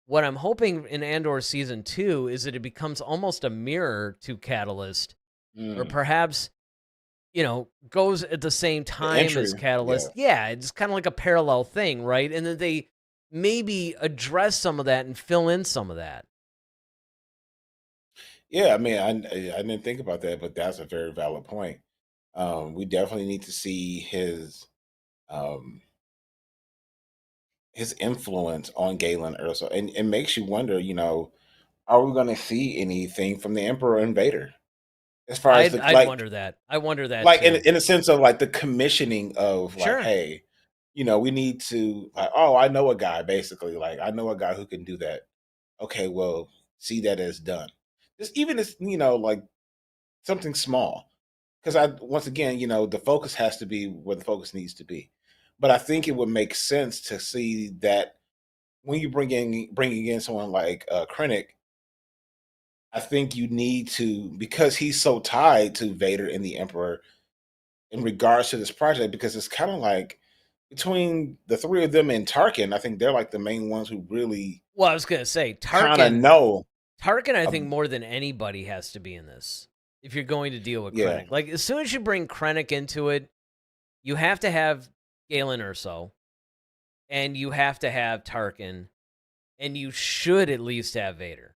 What I'm hoping in Andor Season 2 is that it becomes almost a mirror to Catalyst, or perhaps, goes at the same time as Catalyst. Yeah, it's kind of like a parallel thing, right? And that they maybe address some of that and fill in some of that. Yeah, I mean, I didn't think about that, but that's a very valid point. We definitely need to see um, his influence on Galen Erso, and it makes you wonder. Are we going to see anything from the Emperor and Vader as far as I'd wonder that. I wonder that like too. in a sense of like the commissioning of like, Sure. hey, we need to like, oh, I know a guy, basically, like I know a guy who can do that. Okay, well, see that as done. Just even as like something small, because once again, the focus has to be where the focus needs to be. But I think it would make sense to see that when you bringing in someone like Krennic, I think you need to, because he's so tied to Vader and the Emperor in regards to this project, because it's kind of like between the three of them and Tarkin, I think they're like the main ones who really. Well, I was gonna say kind of know. Tarkin, I think more than anybody has to be in this if you're going to deal with Krennic. Like, as soon as you bring Krennic into it, you have to have Galen Erso, and you have to have Tarkin, and you should at least have Vader.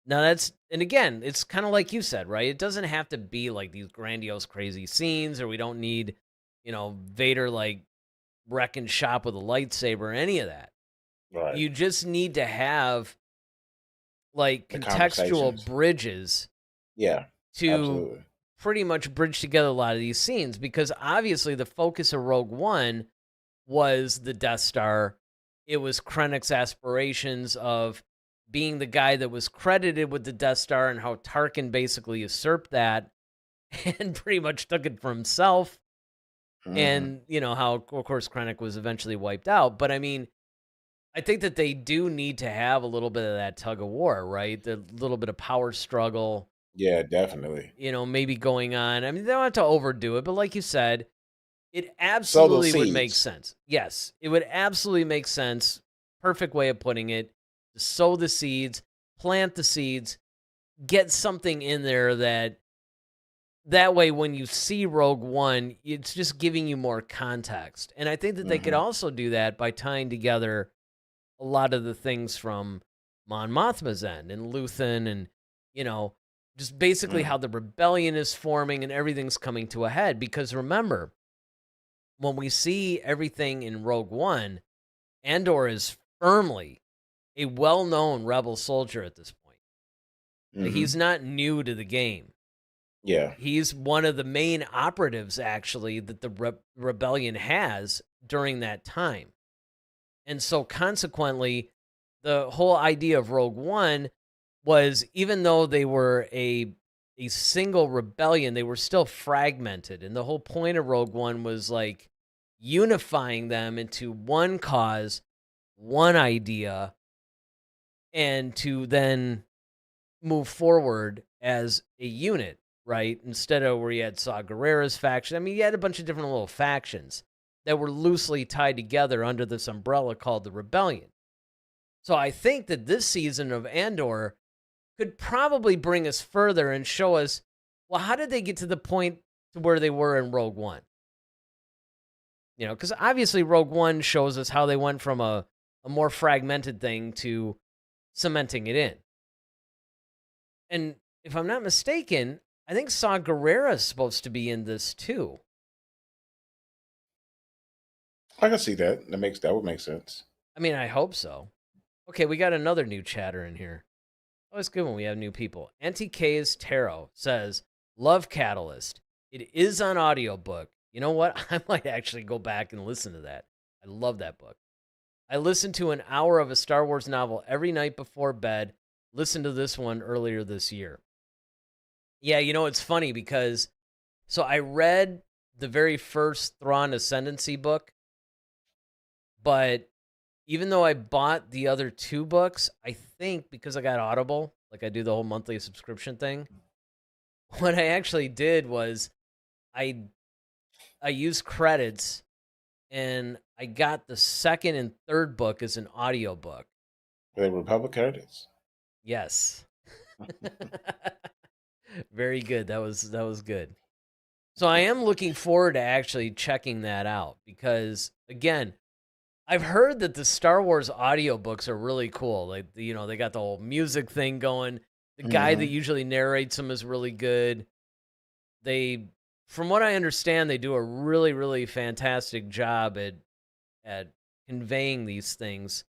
Now and again, it's kind of like you said, right? It doesn't have to be like these grandiose, crazy scenes, or we don't need, Vader like wrecking shop with a lightsaber or any of that. Right. You just need to have like contextual bridges. Yeah. To absolutely. pretty much bridge together a lot of these scenes, because obviously the focus of Rogue One was the Death Star. It was Krennic's aspirations of being the guy that was credited with the Death Star, and how Tarkin basically usurped that and pretty much took it for himself. And, how, of course, Krennic was eventually wiped out. But, I mean, I think that they do need to have a little bit of that tug of war, right? The little bit of power struggle. Yeah, definitely. Maybe going on. I mean, they don't have to overdo it, but like you said, it absolutely would make sense. Yes, it would absolutely make sense. Perfect way of putting it. To sow the seeds, plant the seeds, get something in there that way when you see Rogue One, it's just giving you more context. And I think that they could also do that by tying together a lot of the things from Mon Mothma's end and Luthen, and, just basically how the rebellion is forming and everything's coming to a head. Because remember, when we see everything in Rogue One, Andor is firmly a well-known rebel soldier at this point. He's not new to the game. Yeah. He's one of the main operatives, actually, that the rebellion has during that time. And so consequently, the whole idea of Rogue One was, even though they were a single rebellion, they were still fragmented. And the whole point of Rogue One was like unifying them into one cause, one idea and to then move forward as a unit, right? Instead of where you had Saw Gerrera's faction. I mean, you had a bunch of different little factions that were loosely tied together under this umbrella called the Rebellion. So I think that this season of Andor could probably bring us further and show us, well, how did they get to the point to where they were in Rogue One? You know, because obviously Rogue One shows us how they went from a more fragmented thing to cementing it in. And if I'm not mistaken, I think Saw Gerrera is supposed to be in this too. I can see that. That would make sense. I mean, I hope so. Okay, we got another new chatter in here. Oh, it's good when we have new people. Anti-K's Tarot says, love Catalyst. It is on audiobook. You know what? I might actually go back and listen to that. I love that book. I listen to an hour of a Star Wars novel every night before bed. Listen to this one earlier this year. Yeah, you know, it's funny because, so I read the very first Thrawn Ascendancy book, but even though I bought the other two books, I think because I got Audible, like I do the whole monthly subscription thing, what I actually did was I used credits and I got the second and third book as an audiobook. Were they Republic credits? Yes. Very good. That was good. So I am looking forward to actually checking that out because, again, I've heard that the Star Wars audiobooks are really cool. Like, you know, they got the whole music thing going. The guy that usually narrates them is really good. From what I understand, they do a really, really fantastic job at conveying these things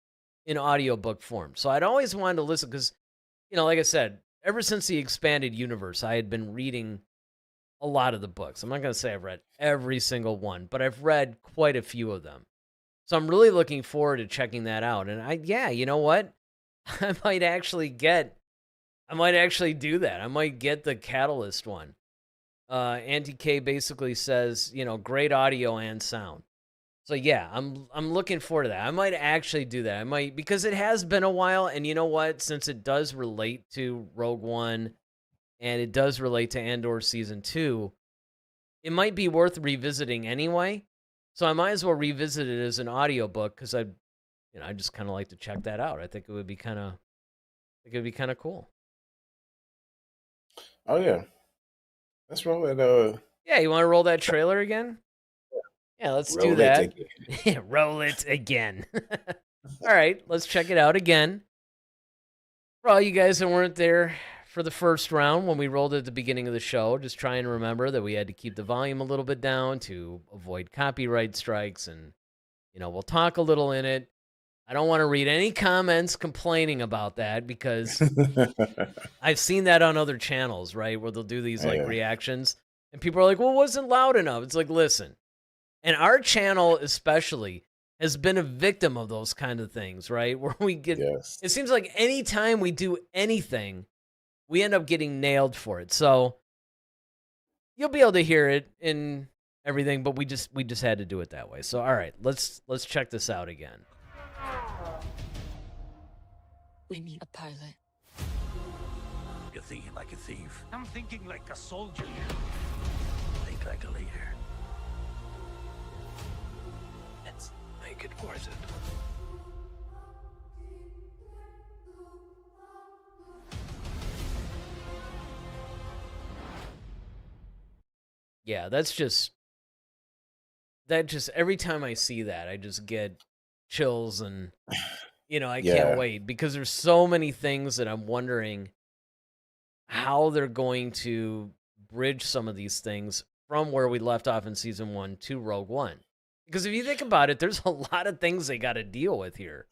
in audiobook form. So I'd always wanted to listen because, you know, like I said, ever since the expanded universe, I had been reading a lot of the books. I'm not going to say I've read every single one, but I've read quite a few of them. So I'm really looking forward to checking that out. And you know what? I might actually do that. I might get the Catalyst one. Anti-K basically says, you know, great audio and sound. So yeah, I'm looking forward to that. I might actually do that. I might, because it has been a while, and you know what? Since it does relate to Rogue One and it does relate to Andor Season 2, it might be worth revisiting anyway. So I might as well revisit it as an audiobook because I just kind of like to check that out. I think it would be kind of cool. Oh yeah. Let's roll it. Yeah, you want to roll that trailer again? Yeah, let's do that. Roll it again. All right, let's check it out again. For all you guys that weren't there for the first round when we rolled at the beginning of the show, just try and remember that we had to keep the volume a little bit down to avoid copyright strikes, and we'll talk a little in it. I don't want to read any comments complaining about that because I've seen that on other channels, right, where they'll do these reactions and people are like, well, it wasn't loud enough. It's like, listen, and our channel especially has been a victim of those kind of things, right, where we get it seems like anytime we do anything, we end up getting nailed for it. So you'll be able to hear it in everything, but we just had to do it that way. So all right, let's check this out again. We need a pilot. You're thinking like a thief. I'm thinking like a soldier. Think like a leader. Let's make it worth it. Yeah, that just every time I see that, I just get chills, and I can't wait because there's so many things that I'm wondering how they're going to bridge some of these things from where we left off in season 1 to Rogue One. Because if you think about it, there's a lot of things they got to deal with here.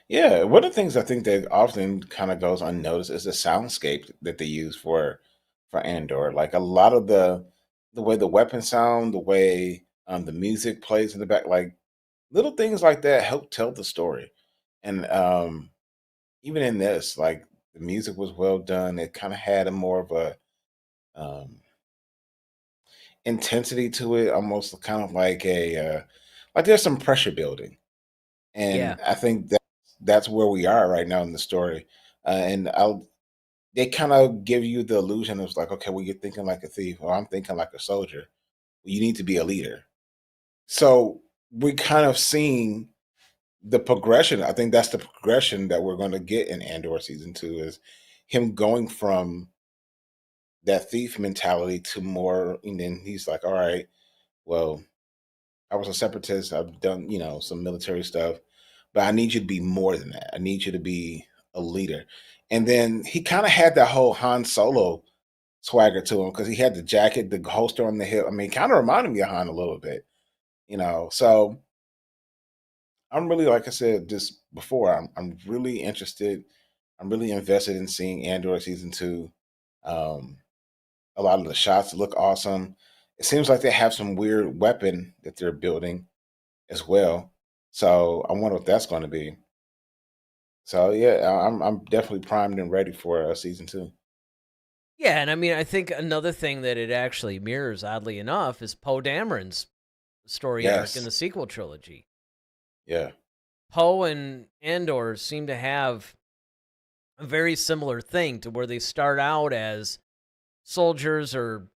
Yeah, one of the things I think that often kind of goes unnoticed is the soundscape that they use for Andor. Like a lot of the way the weapons sound, the way the music plays in the back, like little things like that help tell the story. And even in this, like the music was well done. It kind of had a more of a intensity to it, almost kind of like like there's some pressure building. And Yeah. I think that's where we are right now in the story. And they kind of give you the illusion of like, okay, well, you're thinking like a thief, or I'm thinking like a soldier. You need to be a leader. So we're kind of seeing the progression. I think that's the progression that we're going to get in Andor season 2 is him going from that thief mentality to more, and then he's like, all right, well, I was a separatist. I've done, some military stuff, but I need you to be more than that. I need you to be a leader. And then he kind of had that whole Han Solo swagger to him because he had the jacket, the holster on the hip. I mean, kind of reminded me of Han a little bit, So I'm really, like I said just before, I'm really interested. I'm really invested in seeing Andor season 2. Um, a lot of the shots look awesome. It seems like they have some weird weapon that they're building as well. So I wonder what that's going to be. So yeah, I'm definitely primed and ready for season 2. Yeah, and I mean, I think another thing that it actually mirrors, oddly enough, is Poe Dameron's story arc in Yes. the sequel trilogy. Yeah. Poe and Andor seem to have a very similar thing to where they start out as soldiers or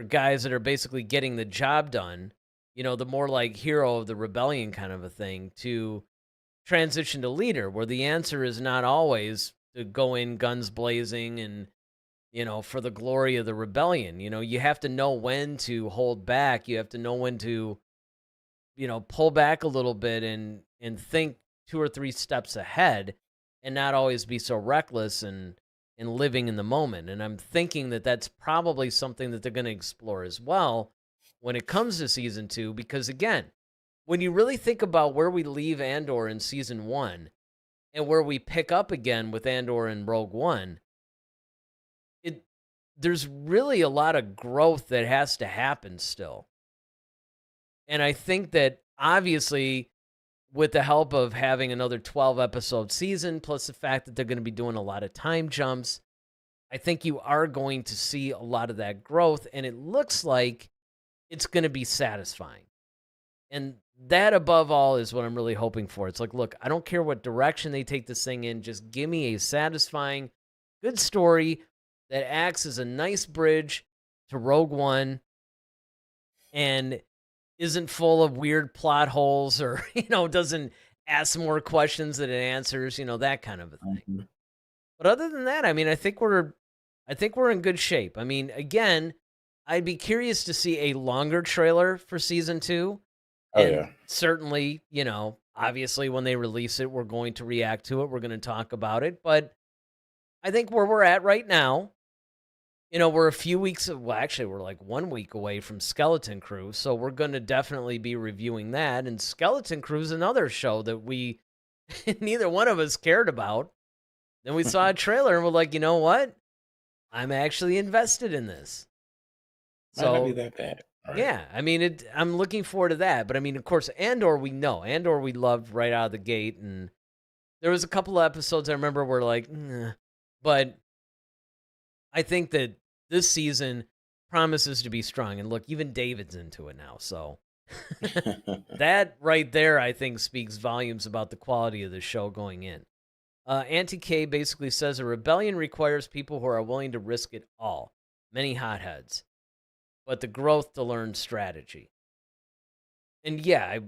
guys that are basically getting the job done, the more like hero of the rebellion kind of a thing, to transition to leader, where the answer is not always to go in guns blazing and, for the glory of the rebellion. You have to know when to hold back. You have to know when to, pull back a little bit and think 2 or 3 steps ahead and not always be so reckless and living in the moment. And I'm thinking that that's probably something that they're going to explore as well when it comes to season 2, because again, when you really think about where we leave Andor in season 1 and where we pick up again with Andor in Rogue One, there's really a lot of growth that has to happen still. And I think that obviously, with the help of having another 12 episode season, plus the fact that they're going to be doing a lot of time jumps, I think you are going to see a lot of that growth, and it looks like it's going to be satisfying. And that, above all, is what I'm really hoping for. It's like, look, I don't care what direction they take this thing in. Just give me a satisfying, good story that acts as a nice bridge to Rogue One and isn't full of weird plot holes or, doesn't ask more questions than it answers, that kind of a thing. Mhm. But other than that, I mean, I think we're in good shape. I mean, again, I'd be curious to see a longer trailer for season 2. Oh And yeah. certainly, obviously when they release it, we're going to react to it. We're going to talk about it. But I think where we're at right now, we're a few weeks, well, actually, we're like 1 week away from Skeleton Crew. So we're going to definitely be reviewing that. And Skeleton Crew is another show that we, neither one of us cared about. Then we saw a trailer and we're like, you know what? I'm actually invested in this. Might not be So, that bad. All right. yeah, I mean, I'm looking forward to that. But I mean, of course, Andor we loved right out of the gate. And there was a couple of episodes I remember were like, but I think that this season promises to be strong. And look, even David's into it now. So that right there, I think, speaks volumes about the quality of the show going in. Auntie K basically says a rebellion requires people who are willing to risk it all. Many hotheads. But the growth to learn strategy. And yeah,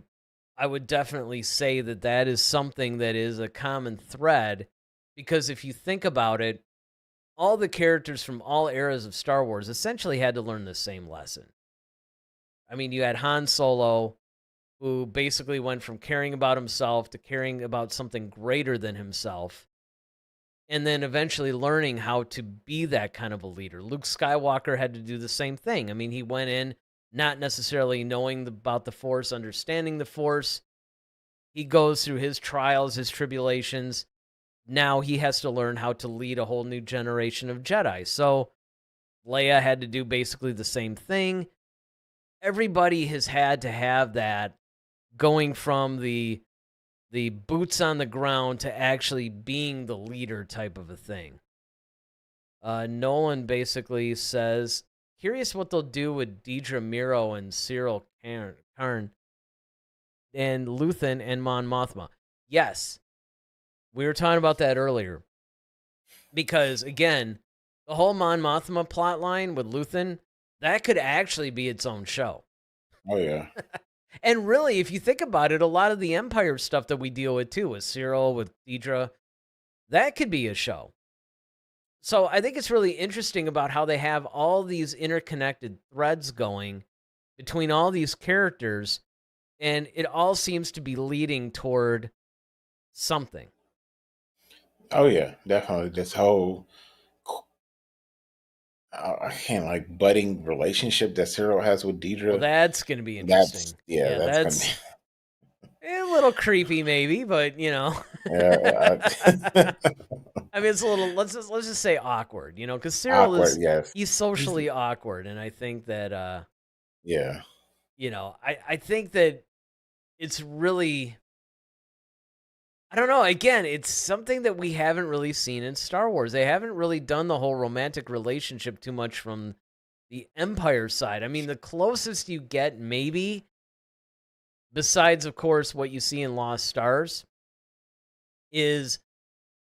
I would definitely say that is something that is a common thread, because if you think about it, all the characters from all eras of Star Wars essentially had to learn the same lesson. I mean, you had Han Solo, who basically went from caring about himself to caring about something greater than himself, and then eventually learning how to be that kind of a leader. Luke Skywalker had to do the same thing. I mean, he went in not necessarily knowing about the Force, understanding the Force. He goes through his trials, his tribulations. Now he has to learn how to lead a whole new generation of Jedi. So Leia had to do basically the same thing. Everybody has had to have that, going from the boots on the ground to actually being the leader type of a thing. Nolan basically says, curious what they'll do with Deidre Miro and Cyril Karn and Luthen and Mon Mothma. Yes. We were talking about that earlier. Because, again, the whole Mon Mothma plotline with Luthen, that could actually be its own show. Oh, yeah. And really, if you think about it, a lot of the Empire stuff that we deal with, too, with Cyril, with Deidre, that could be a show. So I think it's really interesting about how they have all these interconnected threads going between all these characters, and it all seems to be leading toward something. Oh, yeah, definitely. This whole, budding relationship that Cyril has with Deidre. Well, that's going to be interesting. That's gonna be a little creepy, maybe, but Yeah, I mean, it's a little. Let's just say awkward, because Cyril awkward. is Yes. he's socially awkward, and I think that Yeah. I think that it's really, I don't know. Again, it's something that we haven't really seen in Star Wars. They haven't really done the whole romantic relationship too much from the Empire side. I mean, the closest you get, maybe, besides, of course, what you see in Lost Stars, is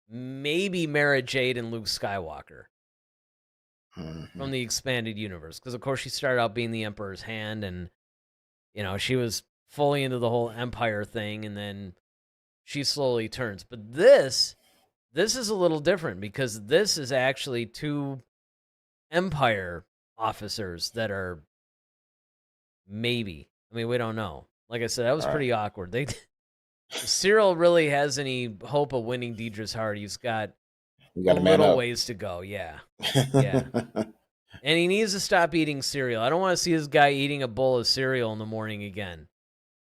maybe Mara Jade and Luke Skywalker from the expanded universe. Because, of course, she started out being the Emperor's hand, and, she was fully into the whole Empire thing, and then she slowly turns. But this is a little different, because this is actually two Empire officers that are maybe. I mean, we don't know. Like I said, that was pretty awkward. If Cyril really has any hope of winning Deidre's heart, he's got a little ways to go. Yeah. Yeah. And he needs to stop eating cereal. I don't want to see this guy eating a bowl of cereal in the morning again.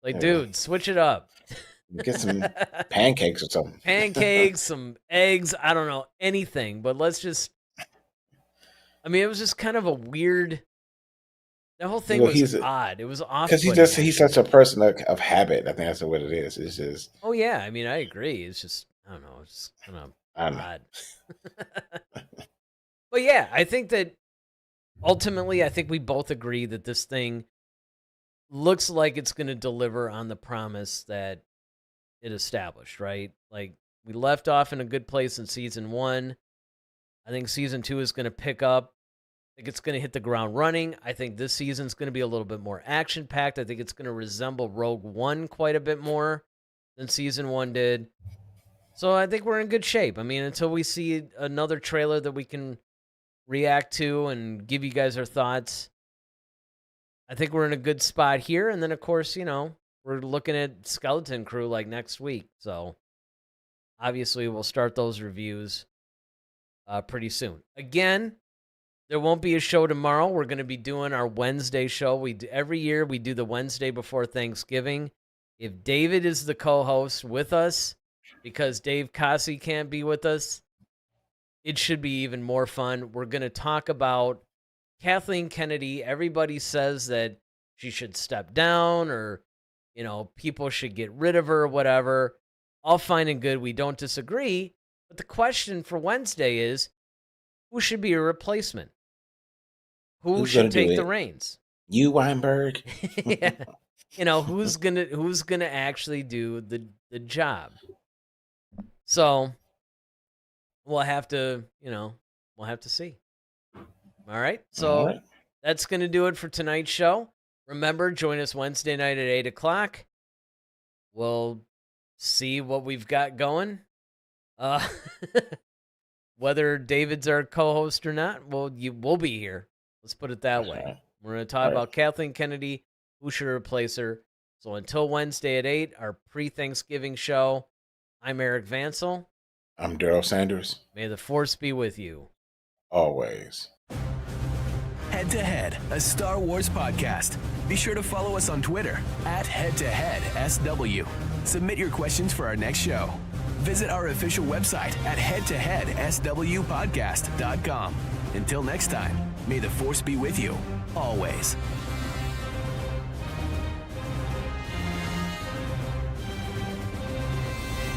Like, dude, switch it up. Get some pancakes or something. Pancakes, some eggs, I don't know, anything. But let's just, I mean, it was just kind of a weird, that whole thing was odd. It was off. Because he's such a person of habit. I think that's what it is. It's just. Oh, yeah. I mean, I agree. It's just, I don't know. It's just kind of odd. But yeah, I think that ultimately, I think we both agree that this thing looks like it's going to deliver on the promise that it established, right? Like, we left off in a good place in season 1. I think season 2 is going to pick up. I think it's going to hit the ground running. I think this season's going to be a little bit more action-packed. I think it's going to resemble Rogue One quite a bit more than season 1 did. So I think we're in good shape. I mean, until we see another trailer that we can react to and give you guys our thoughts, I think we're in a good spot here. And then, of course, we're looking at Skeleton Crew like next week. So obviously we'll start those reviews pretty soon. Again, there won't be a show tomorrow. We're going to be doing our Wednesday show. Every year we do the Wednesday before Thanksgiving. If David is the co-host with us, because Dave Cossey can't be with us, it should be even more fun. We're going to talk about Kathleen Kennedy. Everybody says that she should step down, or, people should get rid of her or whatever. All fine and good. We don't disagree. But the question for Wednesday is, who should be a replacement? Who should take the reins? You, Weinberg. Yeah. Who's gonna actually do the job? So we'll have to see. All right. So that's gonna do it for tonight's show. Remember, join us Wednesday night at 8:00. We'll see what we've got going. Whether David's our co-host or not, we'll be here. Let's put it that way. We're going to talk about Kathleen Kennedy, who should replace her. So until Wednesday at 8, our pre-Thanksgiving show, I'm Eric Vansel. I'm Daryl Sanders. May the Force be with you. Always. Head to Head, a Star Wars podcast. Be sure to follow us on Twitter @HeadToHeadSW. Submit your questions for our next show. Visit our official website at headtoheadswpodcast.com. Until next time, may the Force be with you, always.